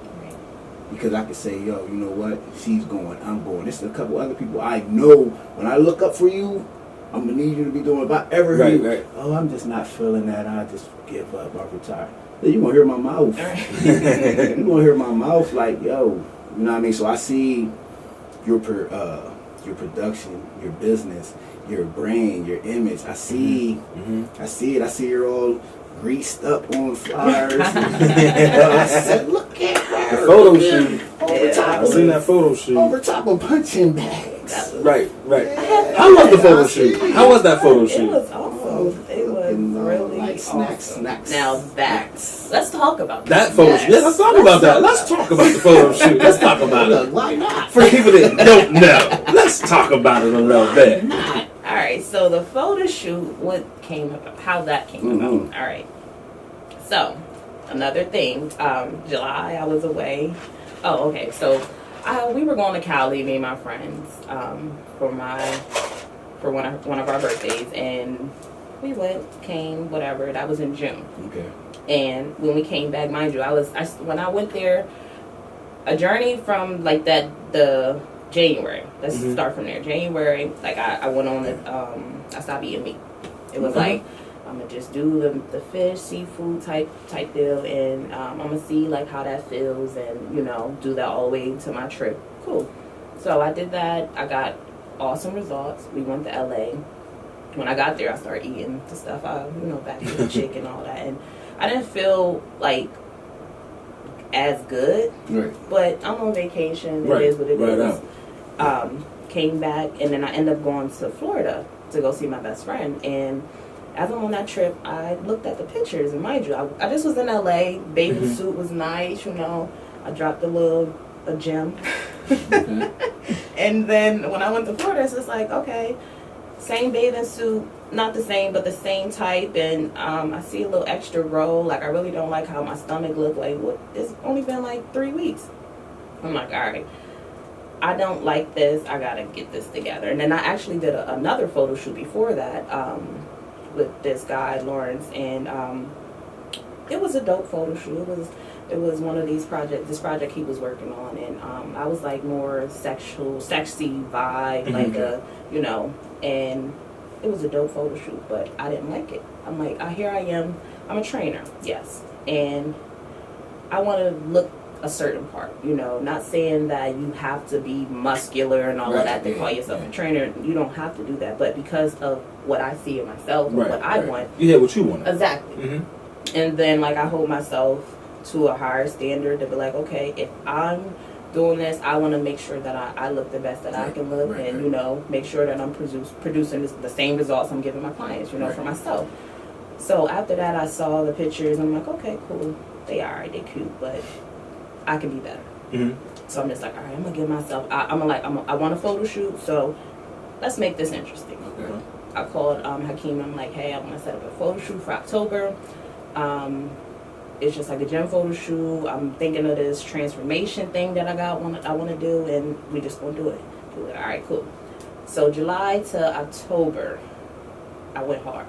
Speaker 2: because I can say, yo, you know what? She's going. I'm going. There's a couple other people I know. When I look up for you, I'm gonna need you to be doing. If I ever hear you, oh, I'm just not feeling that. I just give up. I retire. Then you gonna hear my mouth. You gonna hear my mouth like, yo, you know what I mean? So I see your production, your business, your brain, your image. I see I see it. I see you're all greased up on flyers. I said, look at her.
Speaker 4: The photo shoot.
Speaker 2: I
Speaker 4: seen that photo shoot.
Speaker 2: Over top of punching bags.
Speaker 4: Right. How was the photo shoot? How was that photo shoot?
Speaker 3: It was awesome. It was really
Speaker 2: like snacks.
Speaker 3: Now let's talk about
Speaker 4: that photo shoot. Yeah, let's talk about that. Let's talk about the photo shoot. Let's talk about it.
Speaker 2: Why not?
Speaker 4: For the people that don't know, let's talk about it a little bit.
Speaker 3: All right, so the photo shoot, how that came about. All right, so another thing, July I was away. Oh, okay, so we were going to Cali, me and my friends, for one of our birthdays, and we came, whatever. That was in June.
Speaker 2: Okay.
Speaker 3: And when we came back, mind you, when I went there, a journey from like the January. Let's start from there. January, like I went on I stopped eating meat. It was like I'm gonna just do the fish, seafood type deal, and I'm gonna see like how that feels, and do that all the way to my trip. Cool. So I did that. I got awesome results. We went to LA. When I got there, I started eating the stuff. Back to the chicken and all that, and I didn't feel like as good. Right. But I'm on vacation. Right. It is what it is. Came back, and then I ended up going to Florida to go see my best friend. And as I'm on that trip, I looked at the pictures, and mind you, I just was in LA. Bathing suit was nice, I dropped a gem. And then when I went to Florida, it's just like, okay, same bathing suit, not the same, but the same type. And I see a little extra roll. Like, I really don't like how my stomach looked. Like, it's only been like 3 weeks. I'm like, all right, I don't like this. I gotta get this together. And then I actually did another photo shoot before that with this guy Lawrence, and it was a dope photo shoot. It was one of this project he was working on, and I was like more sexy vibe, like and it was a dope photo shoot, but I didn't like it. I'm like, here I am. I'm a trainer, yes, and I want to look a certain part, not saying that you have to be muscular and all of that to call yourself a trainer. You don't have to do that, but because of what I see in myself and what I want.
Speaker 4: You had what you want.
Speaker 3: Exactly. And then, like, I hold myself to a higher standard to be like, okay, if I'm doing this, I want to make sure that I look the best that I can look, and, make sure that I'm producing the same results I'm giving my clients, for myself. So after that, I saw the pictures, and I'm like, okay, cool. They all right, they cute, but I can be better. So I'm just like, all right, I'm gonna give myself. I want a photo shoot, so let's make this interesting. Okay. I called Hakeem. I'm like, hey, I want to set up a photo shoot for October. it's just like a gym photo shoot. I'm thinking of this transformation thing that I want to do, and we just gonna do it. All right, cool. So July to October, I went hard.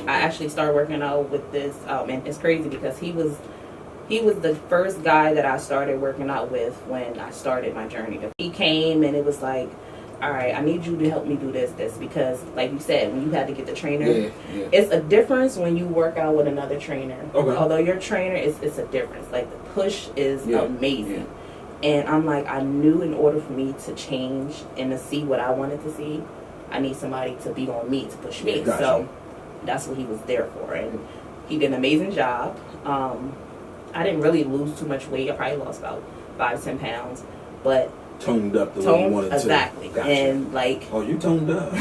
Speaker 3: I actually started working out with this, and it's crazy because he was the first guy that I started working out with when I started my journey. He came and it was like, all right, I need you to help me do this, because like you said, when you had to get the trainer, it's a difference when you work out with another trainer. Okay. Although your trainer, it's a difference. Like the push is amazing. Yeah. And I'm like, I knew in order for me to change and to see what I wanted to see, I need somebody to be on me, to push me. Gotcha. So that's what he was there for. And he did an amazing job. I didn't really lose too much weight. I probably lost about 5-10 pounds. But
Speaker 4: toned up the way you wanted
Speaker 3: exactly.
Speaker 4: to. Gotcha.
Speaker 3: And like,
Speaker 4: oh, you toned up.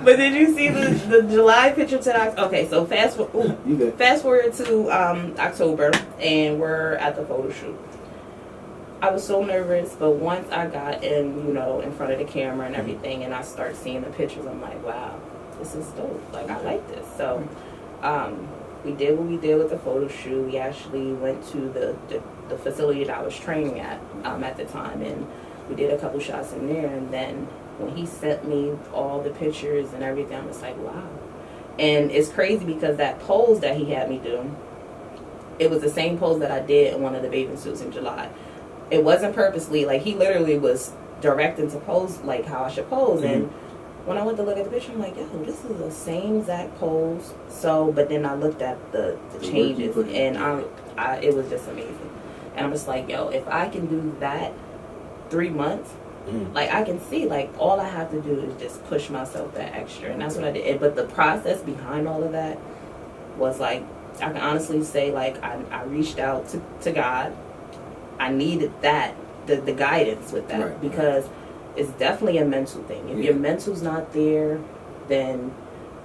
Speaker 3: But did you see the July picture to the, okay, so fast forward to October, and we're at the photo shoot. I was so nervous, but once I got in, in front of the camera and everything, and I start seeing the pictures, I'm like, wow, this is dope. Like, I like this. So we did what we did with the photo shoot. We actually went to the facility that I was training at the time, and we did a couple shots in there. And then when he sent me all the pictures and everything, I was like, wow. And it's crazy because that pose that he had me do, it was the same pose that I did in one of the bathing suits in July. It wasn't purposely, like, he literally was directing to pose like how I should pose. And when I went to look at the picture, I'm like, yo, this is the same exact pose. So, but then I looked at the changes, and it was just amazing. And I'm just like, yo, if I can do that 3 months, like, I can see, like, all I have to do is just push myself that extra. And that's what I did. But the process behind all of that was, like, I can honestly say, like, I reached out to God. I needed that, the guidance with that, because it's definitely a mental thing. If your mental's not there, then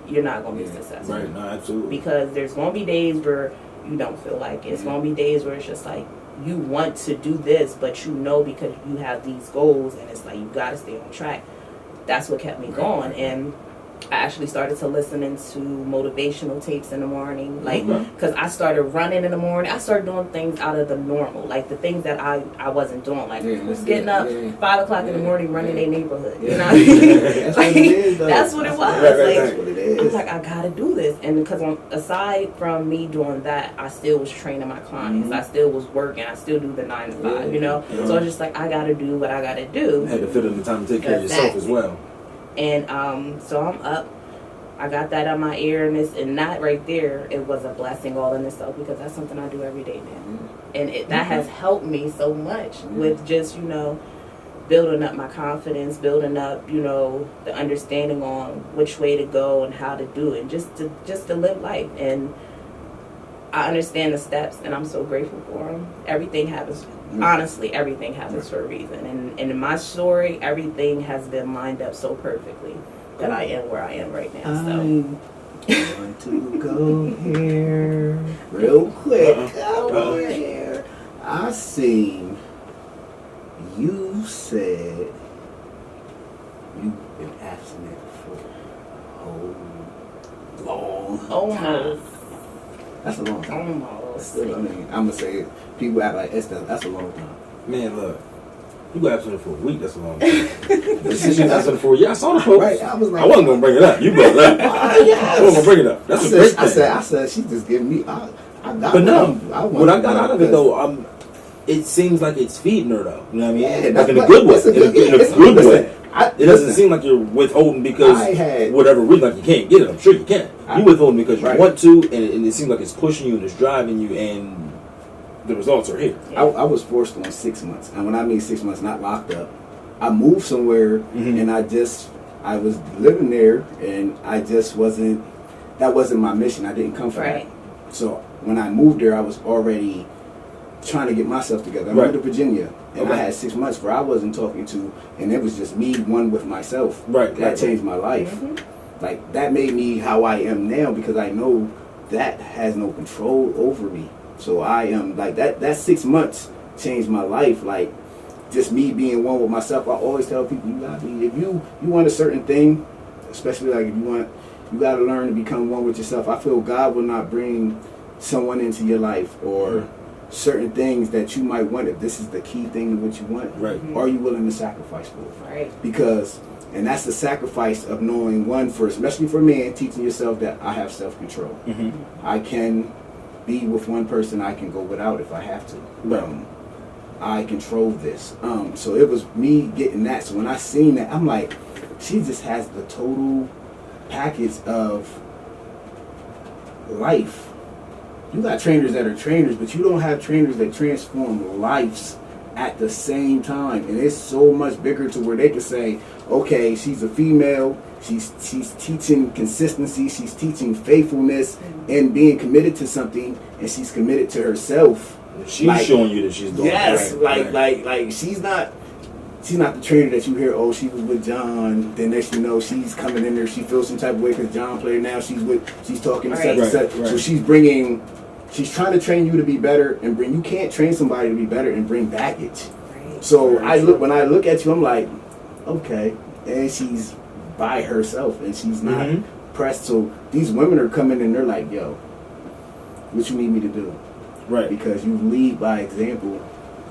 Speaker 3: you're not going to be successful.
Speaker 4: Right, no, absolutely.
Speaker 3: Because there's going to be days where you don't feel like it. It's going to be days where it's just like, you want to do this, but because you have these goals, and it's like, you got to stay on track. That's what kept me going. And I actually started to listen into motivational tapes in the morning, like, because I started running in the morning. I started doing things out of the normal, like the things that I wasn't doing, like getting up 5 o'clock in the morning, running their neighborhood. You know what I mean? That's what it was. That's what it is. I was like, I gotta do this, and because aside from me doing that, I still was training my clients. I still was working. I still do the 9 to 5. You know, so I was just like, I gotta do what I gotta do.
Speaker 4: You had to fit in the time to take care of yourself as well.
Speaker 3: And so I'm up. I got that on my ear, and that right there, it was a blessing all in itself, because that's something I do every day now. And that has helped me so much with just, building up my confidence, building up, the understanding on which way to go and how to do it, just to live life. And I understand the steps, and I'm so grateful for them. Everything happens. Honestly, everything happens for a reason. And in my story, everything has been lined up so perfectly that I am where I am right now. So
Speaker 2: I want to go here real quick. Over here. I seen you said you've been abstinent for a whole long time.
Speaker 3: Almost.
Speaker 2: That's a long time.
Speaker 3: Almost.
Speaker 2: Still, I mean, I'm gonna say it. People act like that's a long time.
Speaker 4: Man, look, you go abstinent for a week. That's a long time. Since you abstinent for a year, I saw the post.
Speaker 2: Right, I was like,
Speaker 4: I wasn't gonna bring it up. You brought it up. I wasn't gonna bring it up. That's a great thing.
Speaker 2: I said, she's just giving me. I got.
Speaker 4: But no, what I got out of it though, it seems like it's feeding her though. You know what I mean?
Speaker 2: Yeah,
Speaker 4: like in a good way. In a good way. It doesn't seem like you're withholding because whatever reason, like you can't get it. I'm sure you can. You're withholding because you want to, and it seems like it's pushing you and it's driving you, and the results are here.
Speaker 2: I was forced on 6 months, and when I mean 6 months, not locked up. I moved somewhere, and I was living there, and I just wasn't. That wasn't my mission. I didn't come for that. So when I moved there, I was already trying to get myself together. I moved to Virginia, and I had 6 months where I wasn't talking to, and it was just me, one with myself. That changed my life. Like, that made me how I am now, because I know that has no control over me. So I am, like, that 6 months changed my life. Like, just me being one with myself. I always tell people, if you want a certain thing, especially like if you gotta learn to become one with yourself. I feel God will not bring someone into your life or certain things that you might want, if this is the key thing to what you want,
Speaker 4: right?
Speaker 2: Are you willing to sacrifice for it?
Speaker 3: Right.
Speaker 2: Because, and that's the sacrifice of knowing one first, especially for men, teaching yourself that I have self-control. I can be with one person, I can go without if I have to. I control this. So it was me getting that. So when I seen that, I'm like, she just has the total package of life. You got trainers that are trainers, but you don't have trainers that transform lives at the same time. And it's so much bigger to where they can say, okay, she's a female, she's teaching consistency, she's teaching faithfulness and being committed to something, and she's committed to herself.
Speaker 4: She's like, showing you that she's doing
Speaker 2: it. Like she's not the trainer that you hear, oh, she was with John, then next you know she's coming in there, she feels some type of way because John played, now she's talking to such and such. So she's trying to train you to be better, and you can't train somebody to be better and bring baggage. So when I look at you, I'm like, okay, and she's by herself and she's not pressed. So these women are coming and they're like, yo, what you need me to do? Right. Because you lead by example.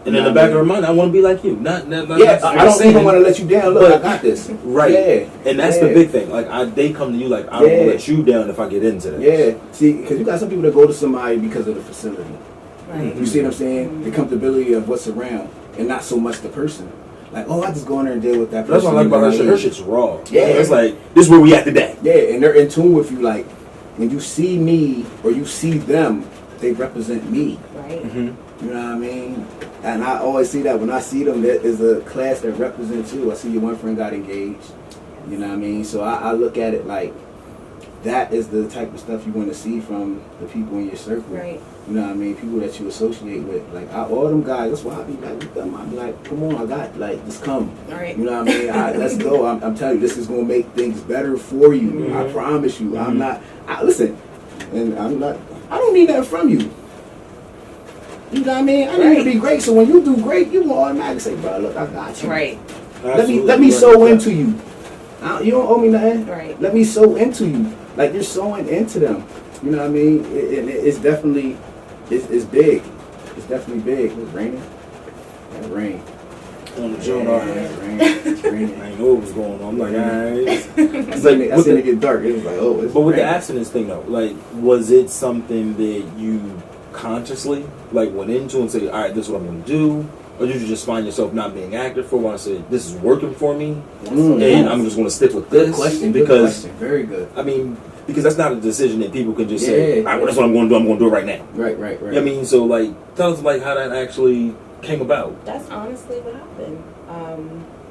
Speaker 4: And in the back of her mind, I want to be like you. Not
Speaker 2: I don't even want to let you down. Look, I got this.
Speaker 4: Right. Yeah. And that's the big thing. Like, they come to you like, I don't want to let you down if I get into this.
Speaker 2: Yeah. See, because you got some people that go to somebody because of the facility. Right. You see what I'm saying? The comfortability of what's around and not so much the person. Like, oh, I just go in there and deal with that person.
Speaker 4: That's what I like about her shit. Her shit's raw. Yeah. It's like, this is where we at today.
Speaker 2: Yeah, and they're in tune with you. Like, when you see me or you see them, they represent me. Right. You know what I mean? And I always see that when I see them, there is a class that represents you. I see your one friend got engaged. You know what I mean? So I look at it like that is the type of stuff you want to see from the people in your circle. Right. You know what I mean? People that you associate with. Like, all them guys, that's why I be like with them. I be like, come on, I got, like, just come. All right. You know what I mean? Let's go. I'm telling you, this is going to make things better for you. I promise you. I'm not, listen, and I don't need that from you. You know what I mean? I need you to be great. So when you do great, you will automatically say, bro, look, I got you. Right. Let me sow into you. You don't owe me nothing. Right. Let me sow into you. Like, you're sowing into them. You know what I mean? It's definitely, it's big. It's definitely big. It's raining. It rain.
Speaker 4: On the June
Speaker 2: it's raining.
Speaker 4: I didn't know what was going on. I'm like, alright.
Speaker 2: I seen it get dark. It was like, oh, it's
Speaker 4: But with
Speaker 2: raining.
Speaker 4: the abstinence thing though, like, was it something that you consciously went into and say, all right, this is what I'm going to do? Or did you just find yourself not being active for a while and say, this is working for me and I'm just going to stick with this?
Speaker 2: Good question. Very good.
Speaker 4: I mean, because that's not a decision that people can just say, all right, well, that's what I'm going to do. I'm going to do it right now.
Speaker 2: Right.
Speaker 4: I mean, so tell us how that actually came about.
Speaker 3: That's honestly what happened.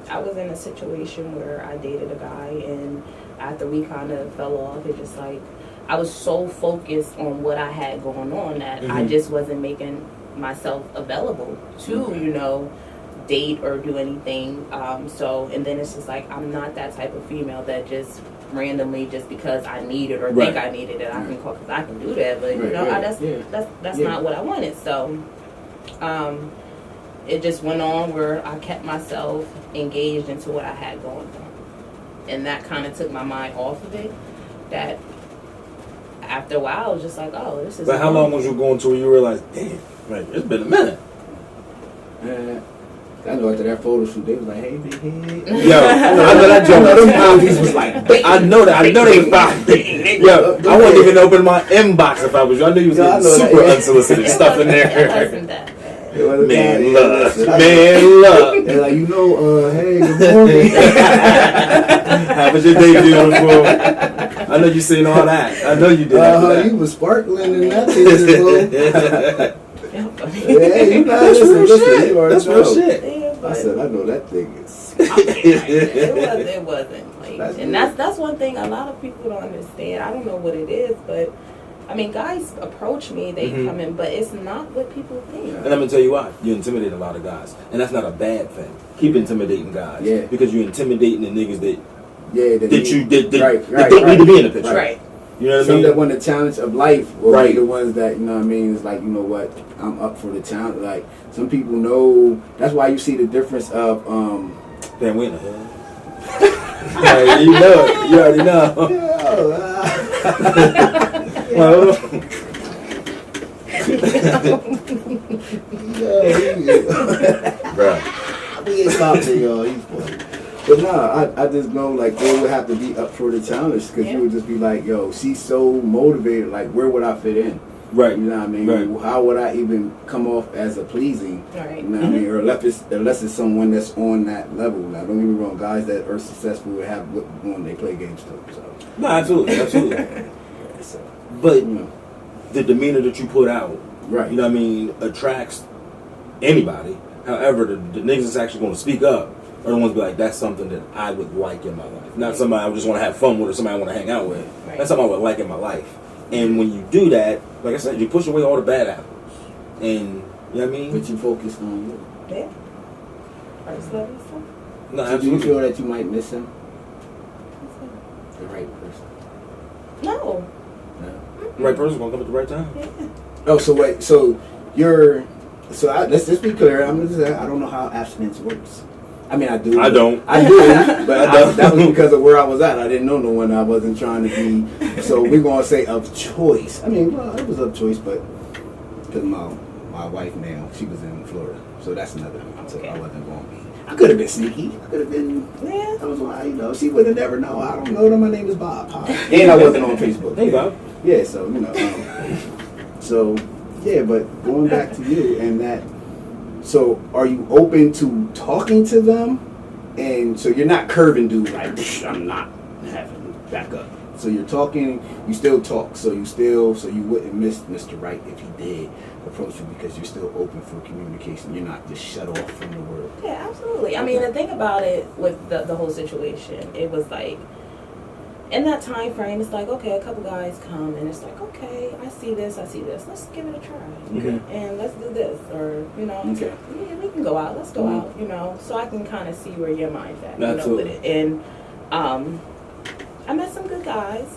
Speaker 3: I was in a situation where I dated a guy, and after we kind of fell off, it just I was so focused on what I had going on that I just wasn't making myself available to, date or do anything. And then it's just I'm not that type of female that just randomly, just because I need it or think I needed it, I can call, because I can do that. But that's not what I wanted. So it just went on where I kept myself engaged into what I had going on, and that kind of took my mind off of it. That after a while, I was just like, oh, this is.
Speaker 4: But how long was you going to where you realized, damn, it's been a minute?
Speaker 2: I know after that photo shoot, they was like, hey, big head.
Speaker 4: Yo, I know that joke. Them was like, I know they was big. Yo, I wouldn't even open my inbox if I was you. I knew you was getting super unsolicited stuff in there. Man, love.
Speaker 2: They're like, hey, good morning.
Speaker 4: How was your day, beautiful? I know you seen all that. I know you did.
Speaker 2: You was sparkling in that thing, That's
Speaker 4: real shit.
Speaker 2: I said, I know that thing is.
Speaker 3: It wasn't. And that's one thing a lot of people don't understand. I don't know what it is, but I mean, guys approach me, they come in, but it's not what people think.
Speaker 4: And I'm going to tell you why. You intimidate a lot of guys. And that's not a bad thing. Keep intimidating guys. Yeah. Because you're intimidating the niggas that don't need to be in the picture.
Speaker 3: Right.
Speaker 4: You know what I mean?
Speaker 2: Some that want the challenge of life will be the ones that, you know what I mean, is like, you know what, I'm up for the challenge. Like, some people know, that's why you see the difference of,
Speaker 4: damn, we in the hell. You know it. You already know. Bro.
Speaker 2: We ain't stopping, y'all. He's funny. But nah, I just know like they would have to be up for the challenge because you would just be like, yo, she's so motivated. Like, where would I fit in?
Speaker 4: Right.
Speaker 2: You know what I mean?
Speaker 4: Right.
Speaker 2: How would I even come off as a pleasing?
Speaker 3: Right.
Speaker 2: You know what I mean? Or unless it's someone that's on that level. Now, don't get me wrong, guys that are successful would have when they play games too. So.
Speaker 4: No, absolutely, absolutely.
Speaker 2: So,
Speaker 4: But
Speaker 2: you know.
Speaker 4: the demeanor that you put out,
Speaker 2: Right.
Speaker 4: you know what I mean, attracts anybody. However, the niggas that's actually going to speak up are the ones be like, that's something that I would like in my life. Not somebody I just want to have fun with or somebody I want to hang out with.
Speaker 3: Right.
Speaker 4: That's something I would like in my life. And when you do that, like I said, you push away all the bad apples. And, you know what I mean?
Speaker 2: But you focus on you.
Speaker 3: Yeah. First love and stuff.
Speaker 4: No,
Speaker 2: So do you
Speaker 4: absolutely.
Speaker 2: feel that you might miss him? The right person?
Speaker 3: No.
Speaker 2: No.
Speaker 4: The right person's going to come at the right time.
Speaker 3: Yeah.
Speaker 2: Oh, so wait, so you're... So let's just be clear. I'm just saying, I don't know how abstinence works. I mean, I do.
Speaker 4: I don't.
Speaker 2: I do, but that was because of where I was at. I didn't know no one. I wasn't trying to be. So we're gonna say of choice. I mean, well, it was of choice, but because my wife now, she was in Florida, so that's another thing. So I wasn't gonna be. I could have been sneaky. I could have been.
Speaker 3: Yeah.
Speaker 2: I was like, she would have never known. I don't know that my name is Bob. Hi. And I wasn't on Facebook.
Speaker 4: Hey, Bob.
Speaker 2: Yeah, so so yeah, but going back to you and that. So, are you open to talking to them? And so you're not curving dude like, I'm not having back up. So you're talking, you still talk. So you wouldn't miss Mr. Right if he did approach you because you're still open for communication. You're not just shut off from the world.
Speaker 3: Yeah, absolutely. I mean, the thing about it with the whole situation, it was like, in that time frame, it's like, okay, a couple guys come and it's like, okay, I see this, let's give it a try.
Speaker 2: Okay.
Speaker 3: And let's do this, or,
Speaker 2: Okay.
Speaker 3: yeah, we can go out, let's go out, so I can kind of see where your mind's at, with it. And I met some good guys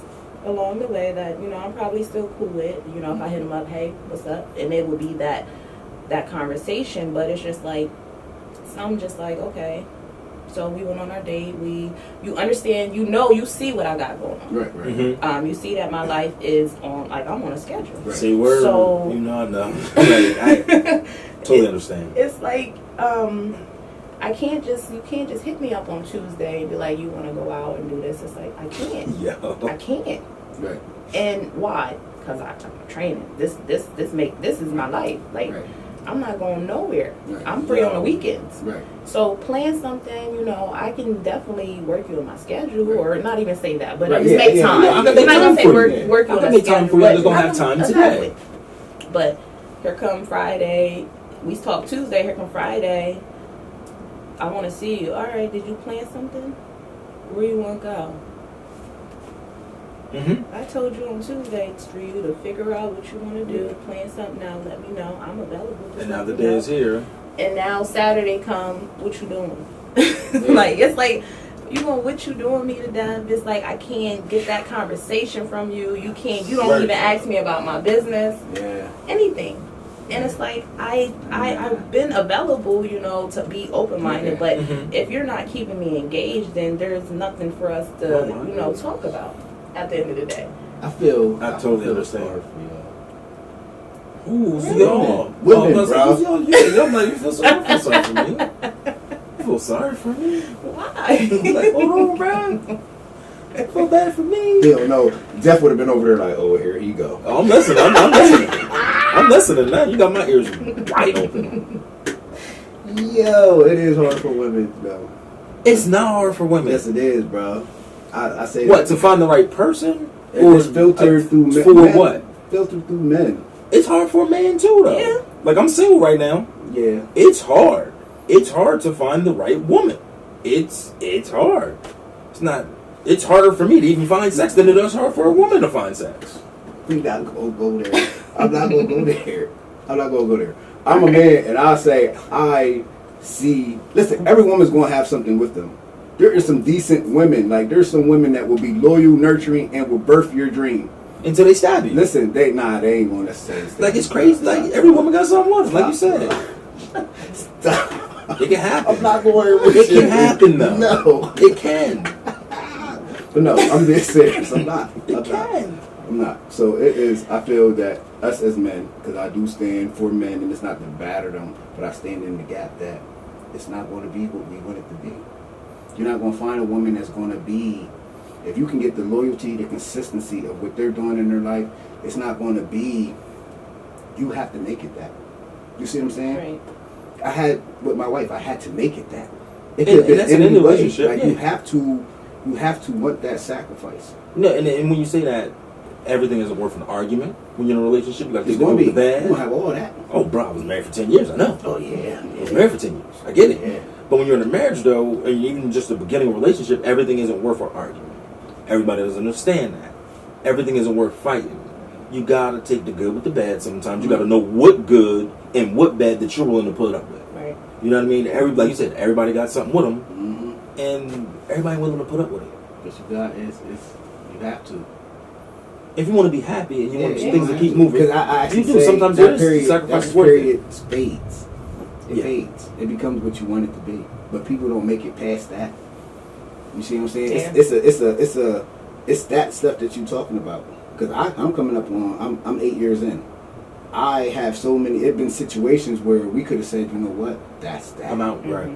Speaker 3: along the way that, I'm probably still cool with, if I hit them up, hey, what's up? And it would be that conversation, but it's just like, some just like, okay. So we went on our date. You understand, you see what I got going on.
Speaker 2: Right.
Speaker 4: Mm-hmm.
Speaker 3: You see that my life is on, like, I'm on a schedule.
Speaker 2: Right.
Speaker 4: See, word,
Speaker 3: So,
Speaker 4: I know. I totally understand.
Speaker 3: It's like, you can't just hit me up on Tuesday and be like, you want to go out and do this. It's like, I can't. I can't.
Speaker 2: Right.
Speaker 3: And why? Because I'm training. This is my life. Like,
Speaker 2: Right.
Speaker 3: I'm not going nowhere.
Speaker 2: Right.
Speaker 3: I'm free on the weekends.
Speaker 2: Right.
Speaker 3: So plan something, I can definitely work you on my schedule, or not even say that, but
Speaker 2: Right.
Speaker 3: just make time.
Speaker 4: Yeah, I can make
Speaker 3: I'm not
Speaker 4: time
Speaker 3: gonna say
Speaker 4: for
Speaker 3: work
Speaker 4: you.
Speaker 3: you
Speaker 4: I
Speaker 3: on
Speaker 4: can
Speaker 3: my
Speaker 4: make time
Speaker 3: schedule.
Speaker 4: for you. I just
Speaker 3: but
Speaker 4: don't have time
Speaker 3: exactly.
Speaker 4: today.
Speaker 3: But here come Friday. We talk Tuesday. Here come Friday. I want to see you. All right. Did you plan something? Where you want to go?
Speaker 4: Mm-hmm.
Speaker 3: I told you on Tuesday for you to figure out what you want to do, plan something out, let me know. I'm available.
Speaker 4: And now the day is here.
Speaker 3: And now Saturday come, what you doing? Like, it's like, what you doing me to death? It's like, I can't get that conversation from you. You don't even ask me about my business.
Speaker 2: Yeah.
Speaker 3: Anything. And it's like, I've been available, to be open-minded, but if you're not keeping me engaged, then there's nothing for us to, talk about at the end of the day.
Speaker 2: I
Speaker 4: totally understand.
Speaker 2: Sorry for y'all.
Speaker 4: Ooh,
Speaker 2: Really?
Speaker 4: y'all.
Speaker 2: Women, bro.
Speaker 4: I'm like, you feel sorry for me? You feel sorry for me?
Speaker 3: Why?
Speaker 4: Like, hold on, bro. You feel bad for me?
Speaker 2: Hell no. Jeff would have been over there like, oh, here you go.
Speaker 4: Oh, I'm listening. I'm listening. I'm listening now. You got my ears wide open.
Speaker 2: Yo, it is hard for women, though.
Speaker 4: It's not hard for women.
Speaker 2: Yes, it is, bro. I say
Speaker 4: what, to find the right person?
Speaker 2: Or it's filtered through men.
Speaker 4: For what?
Speaker 2: Filtered through men.
Speaker 4: It's hard for a man too, though.
Speaker 3: Yeah.
Speaker 4: Like, I'm single right now.
Speaker 2: Yeah.
Speaker 4: It's hard. It's hard to find the right woman. It's hard. It's harder for me to even find sex than it is hard for a woman to find sex.
Speaker 2: We not gonna go there. I'm not gonna go there. I'm a man, and I see. Listen, every woman's gonna have something with them. There is some decent women. Like, there's some women that will be loyal, nurturing, and will birth your dream.
Speaker 4: Until they stab you.
Speaker 2: Listen, they ain't gonna necessarily stab
Speaker 4: Like, it's
Speaker 2: you.
Speaker 4: crazy. Like, every woman got something once, like you said.
Speaker 2: Stop.
Speaker 4: It can happen.
Speaker 2: I'm not going with
Speaker 4: It
Speaker 2: you.
Speaker 4: can happen, though.
Speaker 2: No.
Speaker 4: It can.
Speaker 2: But no, I'm just serious. I'm not.
Speaker 4: It can.
Speaker 2: I'm not. So it is. I feel that us as men, because I do stand for men, and it's not to batter them, but I stand in the gap that it's not going to be what we want it to be. You're not going to find a woman that's going to be. If you can get the loyalty, the consistency of what they're doing in their life, it's not going to be. You have to make it that. You see what I'm saying?
Speaker 3: Right.
Speaker 2: I had with my wife. I had to make it that. It
Speaker 4: And that's in any relationship.
Speaker 2: Like
Speaker 4: yeah.
Speaker 2: you have to want that sacrifice.
Speaker 4: No, and when you say that, everything isn't worth an argument. When you're in a relationship, you got to
Speaker 2: It's
Speaker 4: take the
Speaker 2: going
Speaker 4: good
Speaker 2: to
Speaker 4: with
Speaker 2: be.
Speaker 4: the
Speaker 2: You're
Speaker 4: bad.
Speaker 2: going to have all that.
Speaker 4: Oh, bro, I was married for 10 years. I know.
Speaker 2: Oh yeah.
Speaker 4: I was married for 10 years. I get it.
Speaker 2: Yeah.
Speaker 4: But when you're in a marriage, though, and even just the beginning of a relationship, everything isn't worth an argument. Everybody doesn't understand that. Everything isn't worth fighting. You gotta take the good with the bad sometimes. You gotta know what good and what bad that you're willing to put up with.
Speaker 3: Right.
Speaker 4: You know what I mean? Like you said, everybody got something with them,
Speaker 2: Mm-hmm.
Speaker 4: and everybody willing to put up with it.
Speaker 2: But you got you have to.
Speaker 4: If you want to be happy and you want
Speaker 3: Yeah.
Speaker 4: things to keep moving,
Speaker 2: Because I actually
Speaker 4: you do.
Speaker 2: say
Speaker 4: Sometimes
Speaker 2: that
Speaker 4: there is sacrifices
Speaker 2: that
Speaker 4: worth it.
Speaker 2: period fades. It
Speaker 4: Yeah.
Speaker 2: fades. It becomes what you want it to be. But people don't make it past that. You see what I'm saying?
Speaker 3: Yeah.
Speaker 2: It's that stuff that you're talking about. Because I'm coming up on, I'm 8 years in. I have so many, it's been situations where we could have said, you know what, that's that.
Speaker 4: I'm out.
Speaker 3: Mm-hmm.
Speaker 4: Right.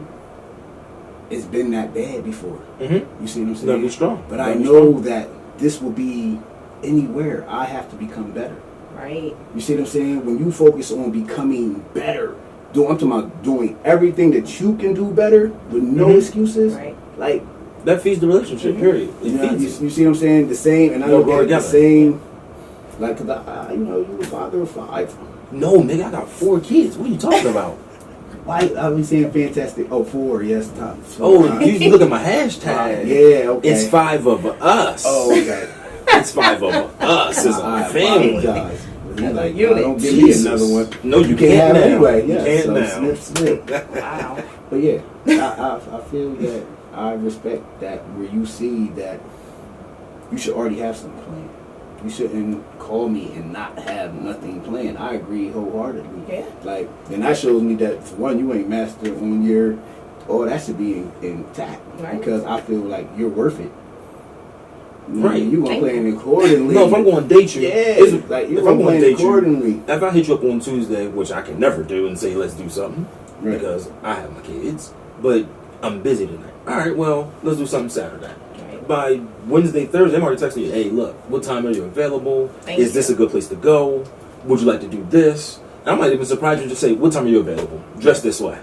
Speaker 2: It's been that bad before.
Speaker 4: Mm-hmm.
Speaker 2: You see what I'm
Speaker 4: You gotta
Speaker 2: saying?
Speaker 4: be strong.
Speaker 2: But
Speaker 4: You
Speaker 2: I
Speaker 4: gotta be
Speaker 2: know
Speaker 4: strong.
Speaker 2: that this will be anywhere. I have to become better.
Speaker 3: Right.
Speaker 2: You see what I'm saying? When you focus on becoming better, I'm talking about doing everything that you can do better with no
Speaker 4: Mhm.
Speaker 2: excuses.
Speaker 3: Right.
Speaker 2: Like,
Speaker 4: That feeds the relationship.
Speaker 3: Mhm.
Speaker 4: Period. It
Speaker 2: you, know,
Speaker 4: feeds
Speaker 2: you
Speaker 4: it.
Speaker 2: see what I'm saying? The same, and I
Speaker 4: They'll
Speaker 2: look
Speaker 4: grow
Speaker 2: at it the
Speaker 4: together.
Speaker 2: same. Like, cause you know, you a father of 5.
Speaker 4: No, nigga, I got 4 kids. What are you talking about?
Speaker 2: Why? I was saying fantastic. Oh, 4, yes, top.
Speaker 4: Oh, you look at my hashtag.
Speaker 2: Yeah, okay.
Speaker 4: It's 5 of us.
Speaker 2: Oh, okay.
Speaker 4: It's 5 of us as
Speaker 2: I
Speaker 4: a family.
Speaker 2: apologize. He's like,
Speaker 3: Unit.
Speaker 2: no, don't give me
Speaker 4: Jesus.
Speaker 2: another one.
Speaker 4: No, you
Speaker 2: can't
Speaker 4: can't
Speaker 2: have
Speaker 4: now.
Speaker 2: it anyway.
Speaker 4: You
Speaker 2: Yeah,
Speaker 4: can't
Speaker 2: so
Speaker 4: now.
Speaker 2: snip.
Speaker 3: Wow.
Speaker 2: But yeah, I feel that I respect that where you see that you should already have something planned. You shouldn't call me and not have nothing planned. I agree wholeheartedly.
Speaker 3: Yeah.
Speaker 2: Like, and that shows me that for one, you ain't mastered on your. Oh, that should be intact.
Speaker 3: Right.
Speaker 2: Because I feel like you're worth it.
Speaker 4: Right.
Speaker 2: You gonna
Speaker 3: Thank
Speaker 2: plan
Speaker 3: you.
Speaker 2: accordingly.
Speaker 4: No, if I'm going to date you,
Speaker 2: Yeah, like you're
Speaker 4: if
Speaker 2: gonna
Speaker 4: I'm going
Speaker 2: plan
Speaker 4: to date you,
Speaker 2: accordingly.
Speaker 4: if I hit you up on Tuesday, which I can never do, and say let's do something
Speaker 2: Right.
Speaker 4: because I have my kids, but I'm busy tonight. All right, well let's do something Saturday.
Speaker 3: Right.
Speaker 4: By Wednesday, Thursday, I'm already texting you. Hey, look, what time are you available?
Speaker 3: Thank
Speaker 4: Is
Speaker 3: you.
Speaker 4: this a good place to go? Would you like to do this? And I might even surprise you to say, what time are you available? Dress this way.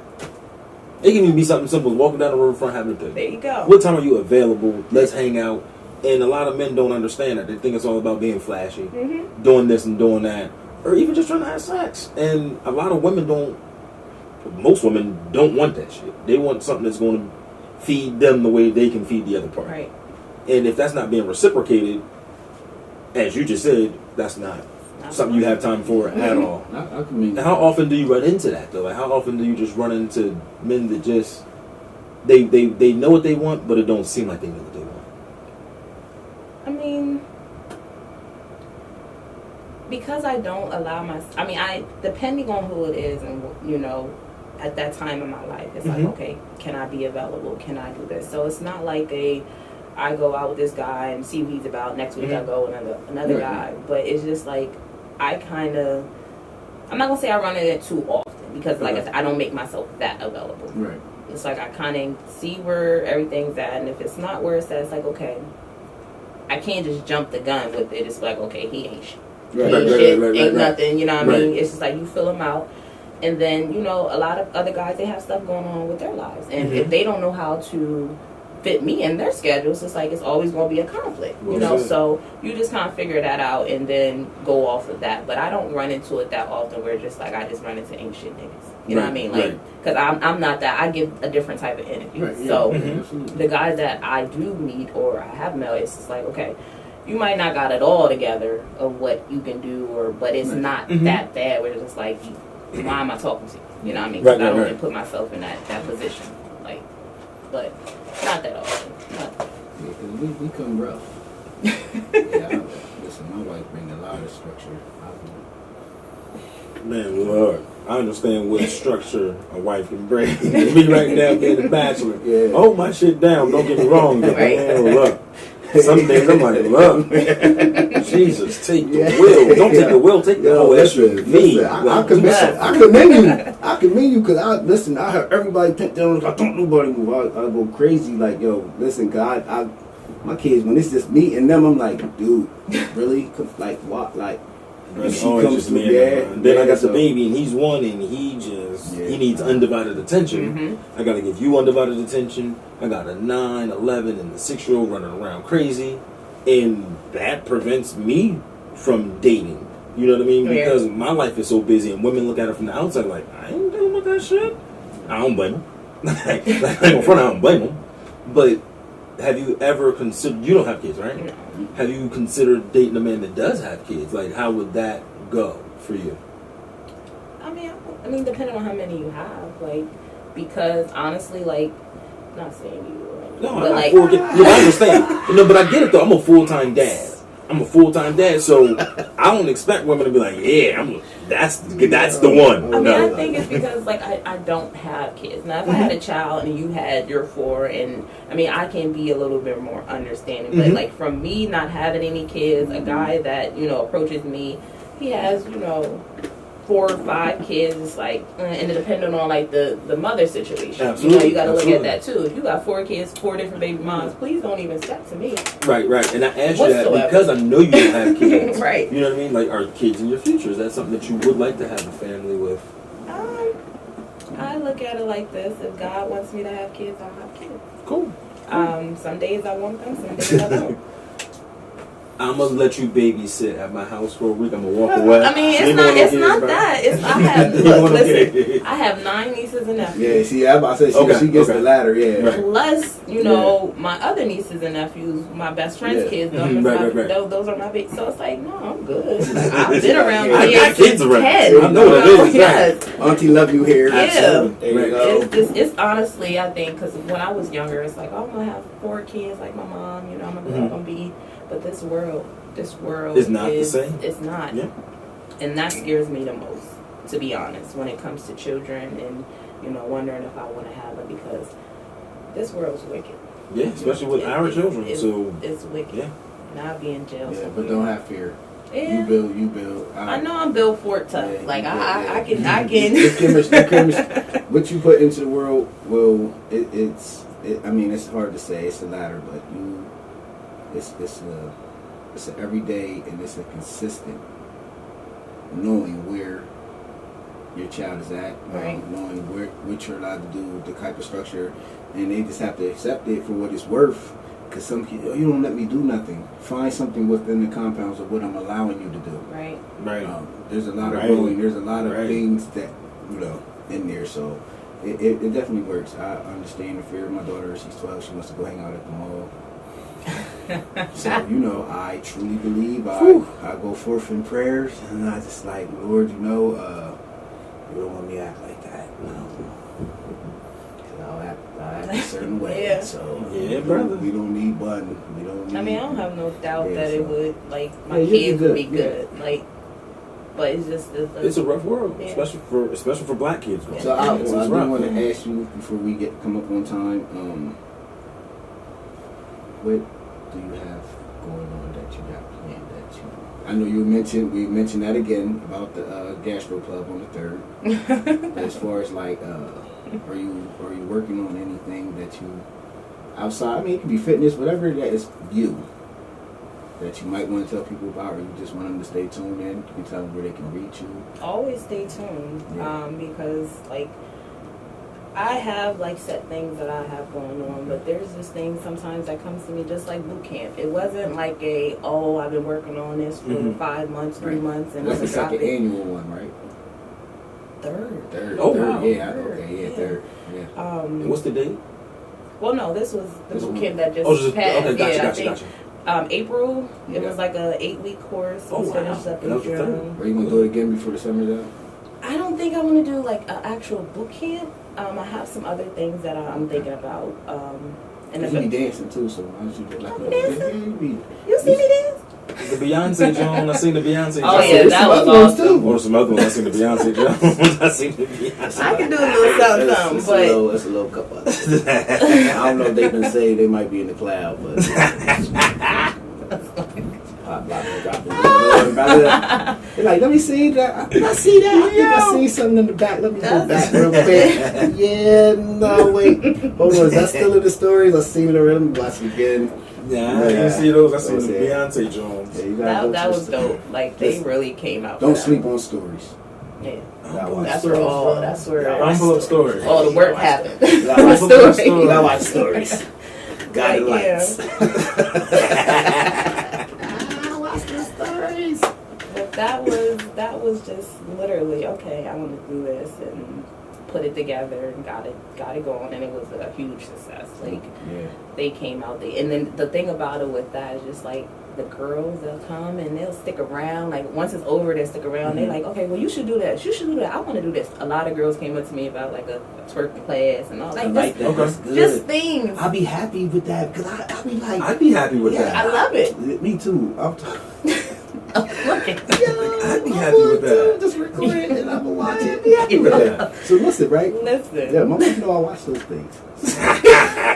Speaker 4: It can even be something simple as walking down the riverfront having a picnic.
Speaker 3: There you go.
Speaker 4: What time are you available? Let's hang out. And a lot of men don't understand that. They think it's all about being flashy,
Speaker 3: Mm-hmm.
Speaker 4: doing this and doing that, or even just trying to have sex. And a lot of women most women don't want that shit. They want something that's going to feed them the way they can feed the other part.
Speaker 3: Right.
Speaker 4: And if that's not being reciprocated, as you just said, that's not something you have time for at all.
Speaker 2: I can mean.
Speaker 4: And how often do you run into that though? Like how often do you just run into men that just they know what they want, but it don't seem like they know what they want?
Speaker 3: I mean, because I don't allow I depending on who it is and, you know, at that time in my life, it's like,
Speaker 4: Mhm.
Speaker 3: okay, can I be available? Can I do this? So it's not like I go out with this guy and see what he's about. Next week I go with another
Speaker 2: Right.
Speaker 3: guy. But it's just like, I'm not going to say I run into it too often because, like I said, I don't make myself that available.
Speaker 2: Right.
Speaker 3: It's like I kind of see where everything's at, and if it's not where it's at, it's like, okay, I can't just jump the gun with it. It's like, okay, he ain't shit.
Speaker 2: Right.
Speaker 3: He ain't shit, ain't
Speaker 2: Right.
Speaker 3: nothing, you know what I
Speaker 2: Right.
Speaker 3: mean? It's just like you fill them out. And then, you know, a lot of other guys, they have stuff going on with their lives. And if they don't know how to fit me in their schedules, it's like it's always going to be a conflict, you know? So you just kind of figure that out and then go off of that. But I don't run into it that often where just like I just run into ain't shit niggas. You know what I mean? Like, because I'm not that. I give a different type of energy.
Speaker 2: Right, yeah.
Speaker 3: So
Speaker 2: Absolutely.
Speaker 3: the guys that I do meet or I have met, it's just like, okay, you might not got it all together of what you can do, but it's not that bad where it's just like, why am I talking to you? You know what I mean? 'Cause I don't even put myself in that position. Like, but not that often. Not that.
Speaker 2: Yeah, because we come rough. Yeah, listen, my wife bring a lot of structure.
Speaker 4: Man, Lord, I understand what structure a wife can bring. Me right now being a bachelor.
Speaker 2: Yeah.
Speaker 4: Hold my shit down. Don't get me wrong. But
Speaker 3: Right.
Speaker 4: man, look, Some things I'm like, look, Jesus, take the wheel. Don't take the wheel, take the whole SUV.
Speaker 2: I commend you because I heard everybody pick down. I don't nobody move. I go crazy like, yo, listen, God, my kids, when it's just me and them, I'm like, dude, really? Like, what? Like,
Speaker 4: she comes to me. Then I got the baby, and he's one, and he needs undivided attention.
Speaker 3: Mm-hmm.
Speaker 4: I got to give you undivided attention. I got a 9, 11, and the 6-year-old running around crazy, and that prevents me from dating. You know what I mean? Because my life is so busy, and women look at it from the outside like, I ain't dealing with that shit. I don't blame them. like in front, I don't blame them. But have you ever considered? You don't have kids, right?
Speaker 3: No.
Speaker 4: Have you considered dating a man that does have kids? Like, how would that go for you?
Speaker 3: I mean, depending on how many you have, like, because honestly, like, not saying you, right?
Speaker 4: No,
Speaker 3: but
Speaker 4: I understand. No, but I get it though. I'm a full-time dad, so I don't expect women to be like, yeah, that's the one.
Speaker 3: I mean, I think it's because like I don't have kids. Now, if I had a child and you had your 4, and I mean, I can be a little bit more understanding. But like from me not having any kids, a guy that approaches me, he has 4 or 5 kids. It's like, and depending on like the mother situation,
Speaker 4: Absolutely.
Speaker 3: You got to look at that too. If you got 4 kids, 4 different baby moms, please don't even step to me.
Speaker 4: Right. And I asked you that because I know you don't have kids.
Speaker 3: Right.
Speaker 4: You know what I mean? Like, are kids in your future? Is that something that you would like to have a family with?
Speaker 3: I look at it like this: if God wants me to have kids, I'll have kids.
Speaker 4: Cool.
Speaker 3: Some days I want them, some days I don't.
Speaker 4: I'm gonna let you babysit at my house for a week. I'm gonna walk away.
Speaker 3: I mean, it's not that. I have 9 nieces and nephews.
Speaker 2: Yeah, see, I'm about to say she gets the latter. Yeah.
Speaker 4: Right.
Speaker 3: Plus, my other nieces and nephews, my best friend's kids. Those are my big. So it's like, no, I'm good. Like, I've been around.
Speaker 4: I got kids around.
Speaker 3: I
Speaker 4: know what it is.
Speaker 3: Yes.
Speaker 2: Auntie love you here.
Speaker 3: Yeah.
Speaker 2: There you go.
Speaker 3: It's honestly, I think, because when I was younger, it's like, oh, I'm gonna have 4 kids like my mom. I'm gonna be. But this world
Speaker 4: is not the same.
Speaker 3: It's not.
Speaker 4: Yeah.
Speaker 3: And that scares me the most, to be honest, when it comes to children and, wondering if I want to have them, because this world's wicked.
Speaker 4: Yeah, especially with our children.
Speaker 3: It's wicked.
Speaker 4: Yeah.
Speaker 3: And I'll be in jail.
Speaker 2: Yeah, but don't have fear.
Speaker 3: Yeah.
Speaker 2: You build.
Speaker 3: I know I'm built for it tough.
Speaker 2: Yeah,
Speaker 3: like, I can.
Speaker 2: The chemistry, what you put into the world, it's hard to say. It's a ladder, but it's an everyday, and it's a consistent knowing where your child is at,
Speaker 3: right.
Speaker 2: Knowing what you're allowed to do, the type of structure, and they just have to accept it for what it's worth. Because some kids, you don't let me do nothing. Find something within the compounds of what I'm allowing you to do.
Speaker 3: Right.
Speaker 2: There's a lot of growing. There's a lot of things that in there. So it definitely works. I understand the fear of my daughter. She's 12. She wants to go hang out at the mall. So I truly believe I go forth in prayers, and I just like, Lord, you don't want me to act like that, because I'll act a certain way.
Speaker 3: Yeah.
Speaker 2: So
Speaker 4: brother,
Speaker 2: we don't need button. We don't need.
Speaker 3: I mean, I don't have no doubt that it would, like, my
Speaker 2: kids
Speaker 3: kids would be good. Like, but it's just
Speaker 4: it's a rough world, especially for black kids.
Speaker 2: So I do want to ask you before we come up on time. What do you have going on that you got planned? I know we mentioned that again about the gastro club on the 3rd. But as far as like, are you working on anything that you outside? I mean, it could be fitness, whatever that is that you might want to tell people about, or you just want them to stay tuned in. You can tell them where they can reach you.
Speaker 3: Always stay tuned, because like, I have like set things that I have going on, but there's this thing sometimes that comes to me just like boot camp. It wasn't like I've been working on this for 5 months, 3 months, and
Speaker 2: that's like an annual one, right?
Speaker 3: Third.
Speaker 4: Oh, wow.
Speaker 2: Yeah. Okay. Yeah. Third. Yeah.
Speaker 4: And what's the date?
Speaker 3: Well, no, this was the boot camp that just passed.
Speaker 4: Okay, gotcha.
Speaker 3: April. It was like a 8-week course. It finished up in June.
Speaker 2: Are you gonna do it again before the summer's out?
Speaker 3: I don't think I want to do like an actual boot camp. I have some other things that I'm thinking about.
Speaker 2: And you be dancing too, so why don't you do like
Speaker 3: dancing? You see me dance?
Speaker 4: The Beyonce Jones. I seen the Beyonce.
Speaker 3: Oh
Speaker 4: Jones.
Speaker 3: yeah, that was awesome.
Speaker 4: Or some other ones. I seen the Beyonce Jones. I seen the Beyonce.
Speaker 3: I can do a little something, but
Speaker 2: it's a little couple. I don't know if they can say they might be in the cloud, but pop, lock, and drop it. They're like, let me see that. I see that. I think I see something in the back. Let me go back real quick. Yeah, no, wait. Hold on, is that still in the stories? I seen it already. Let me watch it again.
Speaker 4: Yeah, I didn't see those. I seen the Beyonce Jones.
Speaker 2: Yeah,
Speaker 3: that was dope. Like they really came out.
Speaker 2: Don't sleep on stories.
Speaker 3: Yeah.
Speaker 2: That's
Speaker 3: where
Speaker 4: I'm full of stories.
Speaker 3: All the work happened.
Speaker 2: You gotta watch stories. Got it, lights.
Speaker 3: But that was just literally okay. I want to do this and put it together and got it going, and it was a huge success. Like they came out, and then the thing about it with that is just like the girls, they'll come and they'll stick around. Like once it's over, they'll stick around. They're like, okay, well you should do that. You should do that. I want to do this. A lot of girls came up to me about like a twerking class and all
Speaker 2: I like that. That's good.
Speaker 3: Just things.
Speaker 2: I'll be happy with that because I'll be like,
Speaker 4: I'd be happy with that.
Speaker 3: I love it.
Speaker 2: Me too.
Speaker 4: I'd be happy with that.
Speaker 2: Just record it and I'm gonna watch it.
Speaker 3: happy with
Speaker 2: that. So listen, right?
Speaker 3: Listen.
Speaker 2: Yeah, my wife know I watch those things.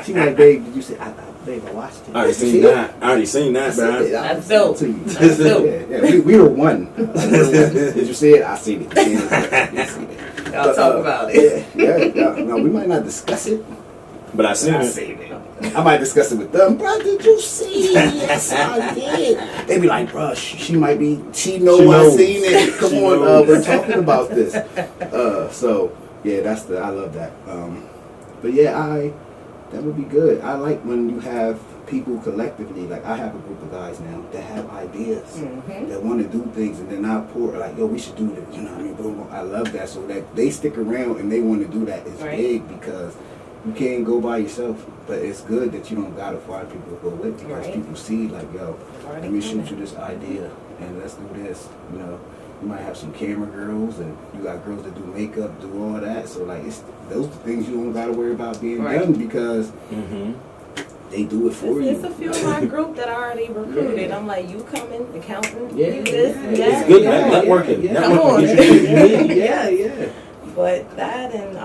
Speaker 2: She like, babe, did you say? Babe, I watched it.
Speaker 4: I already seen that. That's dope.
Speaker 3: That's dope.
Speaker 2: Yeah, we were one. Did you see it? I seen it. You seen it.
Speaker 3: Y'all talk about it.
Speaker 2: Yeah. No, we might not discuss it.
Speaker 4: But I seen it.
Speaker 2: I might discuss it with them. Bro, did you see it? Yes, I did. They be like, bro, she knows I seen it. Come on, we're talking about this. So yeah, I love that. But yeah, that would be good. I like when you have people collectively. Like I have a group of guys now that have ideas, that want to do things, and then I pour like, yo, we should do this. You know what I mean? Boom, boom. I love that. So that they stick around and they want to do that is big because you can't go by yourself. But it's good that you don't gotta find people to go with because people see like, yo, let me shoot you this idea and let's do this. You know, you might have some camera girls and you got girls that do makeup, do all that. So like, it's those things you don't gotta worry about being done because they do it for you.
Speaker 3: It's a few of my group that I already recruited. I'm like, you coming, accountant, do this,
Speaker 4: It's good networking.
Speaker 3: Come on.
Speaker 2: Yeah.
Speaker 3: But that and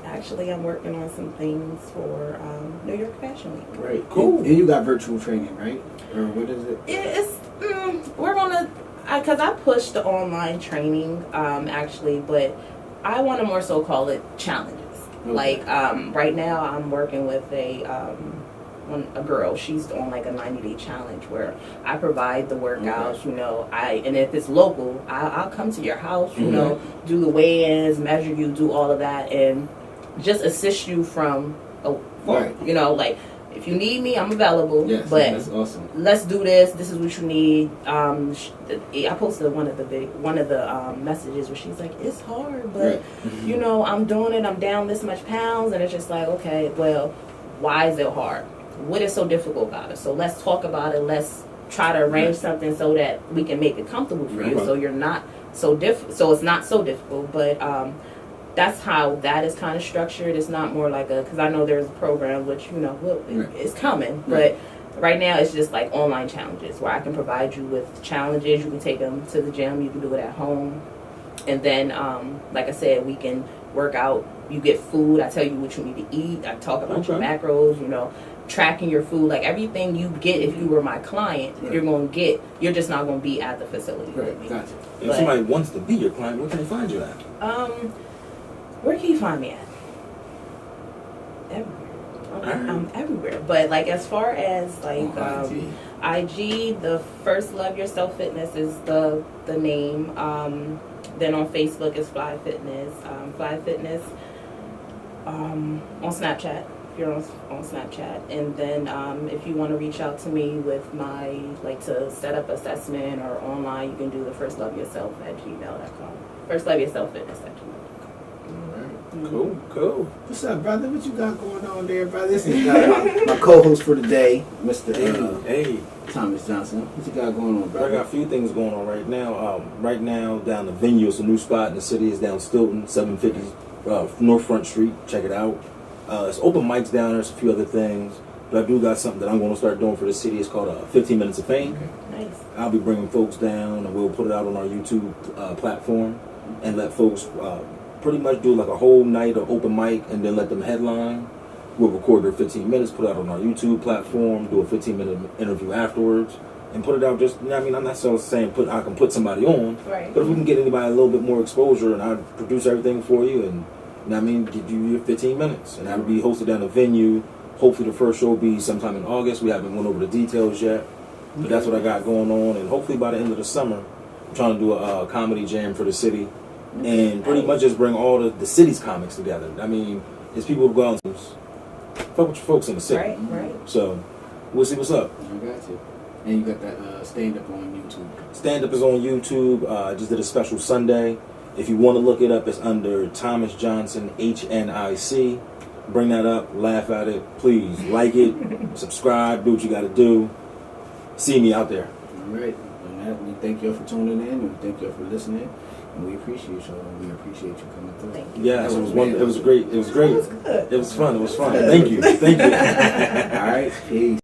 Speaker 3: actually I'm working on some things for New York Fashion Week.
Speaker 2: Right. Cool. And you got virtual training, right? Or what is it?
Speaker 3: We're gonna, because I push the online training actually, but I want to more so call it challenges. Okay. Like right now I'm working with a girl. She's on like a 90-day challenge where I provide the workouts. You know, and if it's local, I'll come to your house. You know, do the weigh-ins, measure you, do all of that, and just assist you from afar. You know, like if you need me, I'm available.
Speaker 2: Yes,
Speaker 3: but
Speaker 2: that's awesome.
Speaker 3: Let's do this. This is what you need. I posted one of the messages where she's like, "It's hard, but you know, I'm doing it. I'm down this much pounds," and it's just like, okay, well, why is it hard? What is so difficult about it? So let's talk about it. Let's try to arrange something so that we can make it comfortable for you. So you're not so so it's not so difficult, but that's how that is kind of structured. It's not more like because I know there's a program which, you know, it's coming, but right now it's just like online challenges where I can provide you with challenges. You can take them to the gym. You can do it at home. And then, like I said, we can work out. You get food. I tell you what you need to eat. I talk about your macros, you know, tracking your food. Like everything you get if you were my client, you're going to get. You're just not going to be at the facility. Right.
Speaker 2: Gotcha.
Speaker 4: If somebody wants to be your client, where can they find you at?
Speaker 3: Where can you find me at? Everywhere. I'm everywhere. But like as far as like IG, the first Love Yourself Fitness is the name. Then on Facebook is F.L.Y Fitness. F.L.Y Fitness. On Snapchat. If you're on Snapchat. And then if you want to reach out to me with my to set up assessment or online, you can do the First Love Yourself at gmail.com. First Love Yourself Fitness at gmail.com.
Speaker 4: Cool.
Speaker 2: What's up, brother? What you got going on there, brother? This is my co-host for the day, Mr. Thomas Johnson. What you got going on, brother?
Speaker 4: I got a few things going on right now. Right now, down the venue, it's a new spot in the city. It's down Stilton, 750 North Front Street. Check it out. It's open mics down there. There's a few other things. But I do got something that I'm going to start doing for the city. It's called 15 Minutes of Fame.
Speaker 3: Okay. Nice.
Speaker 4: I'll be bringing folks down, and we'll put it out on our YouTube platform and let folks pretty much do like a whole night of open mic and then let them headline. We'll record their 15 minutes, put it out on our YouTube platform, do a 15-minute interview afterwards, and put it out just, I mean, I'm not so saying I can put somebody on,
Speaker 3: right.
Speaker 4: But if we can get anybody a little bit more exposure and I produce everything for you and, I mean, give you your 15 minutes. And that'll be hosted at a venue. Hopefully the first show will be sometime in August. We haven't went over the details yet, but that's what I got going on. And hopefully by the end of the summer, I'm trying to do a comedy jam for the city and pretty much just bring all the city's comics together. I mean, it's people who go out and fuck with your folks in the city.
Speaker 3: Right, right.
Speaker 4: So, we'll see what's up.
Speaker 2: I got you. And you got that stand-up on YouTube.
Speaker 4: Stand-up is on YouTube. I just did a special Sunday. If you want to look it up, it's under Thomas Johnson, HNIC. Bring that up, laugh at it. Please like it, subscribe, do what you got to do. See me out there.
Speaker 2: All right. And that, we thank you all for tuning in, and thank you all for listening. And we appreciate y'all. We appreciate you coming through.
Speaker 3: Thank you.
Speaker 4: Yeah, it was great. It was great.
Speaker 3: It was good.
Speaker 4: It was fun. It was fun. Thank you. Thank you.
Speaker 2: All right. Peace.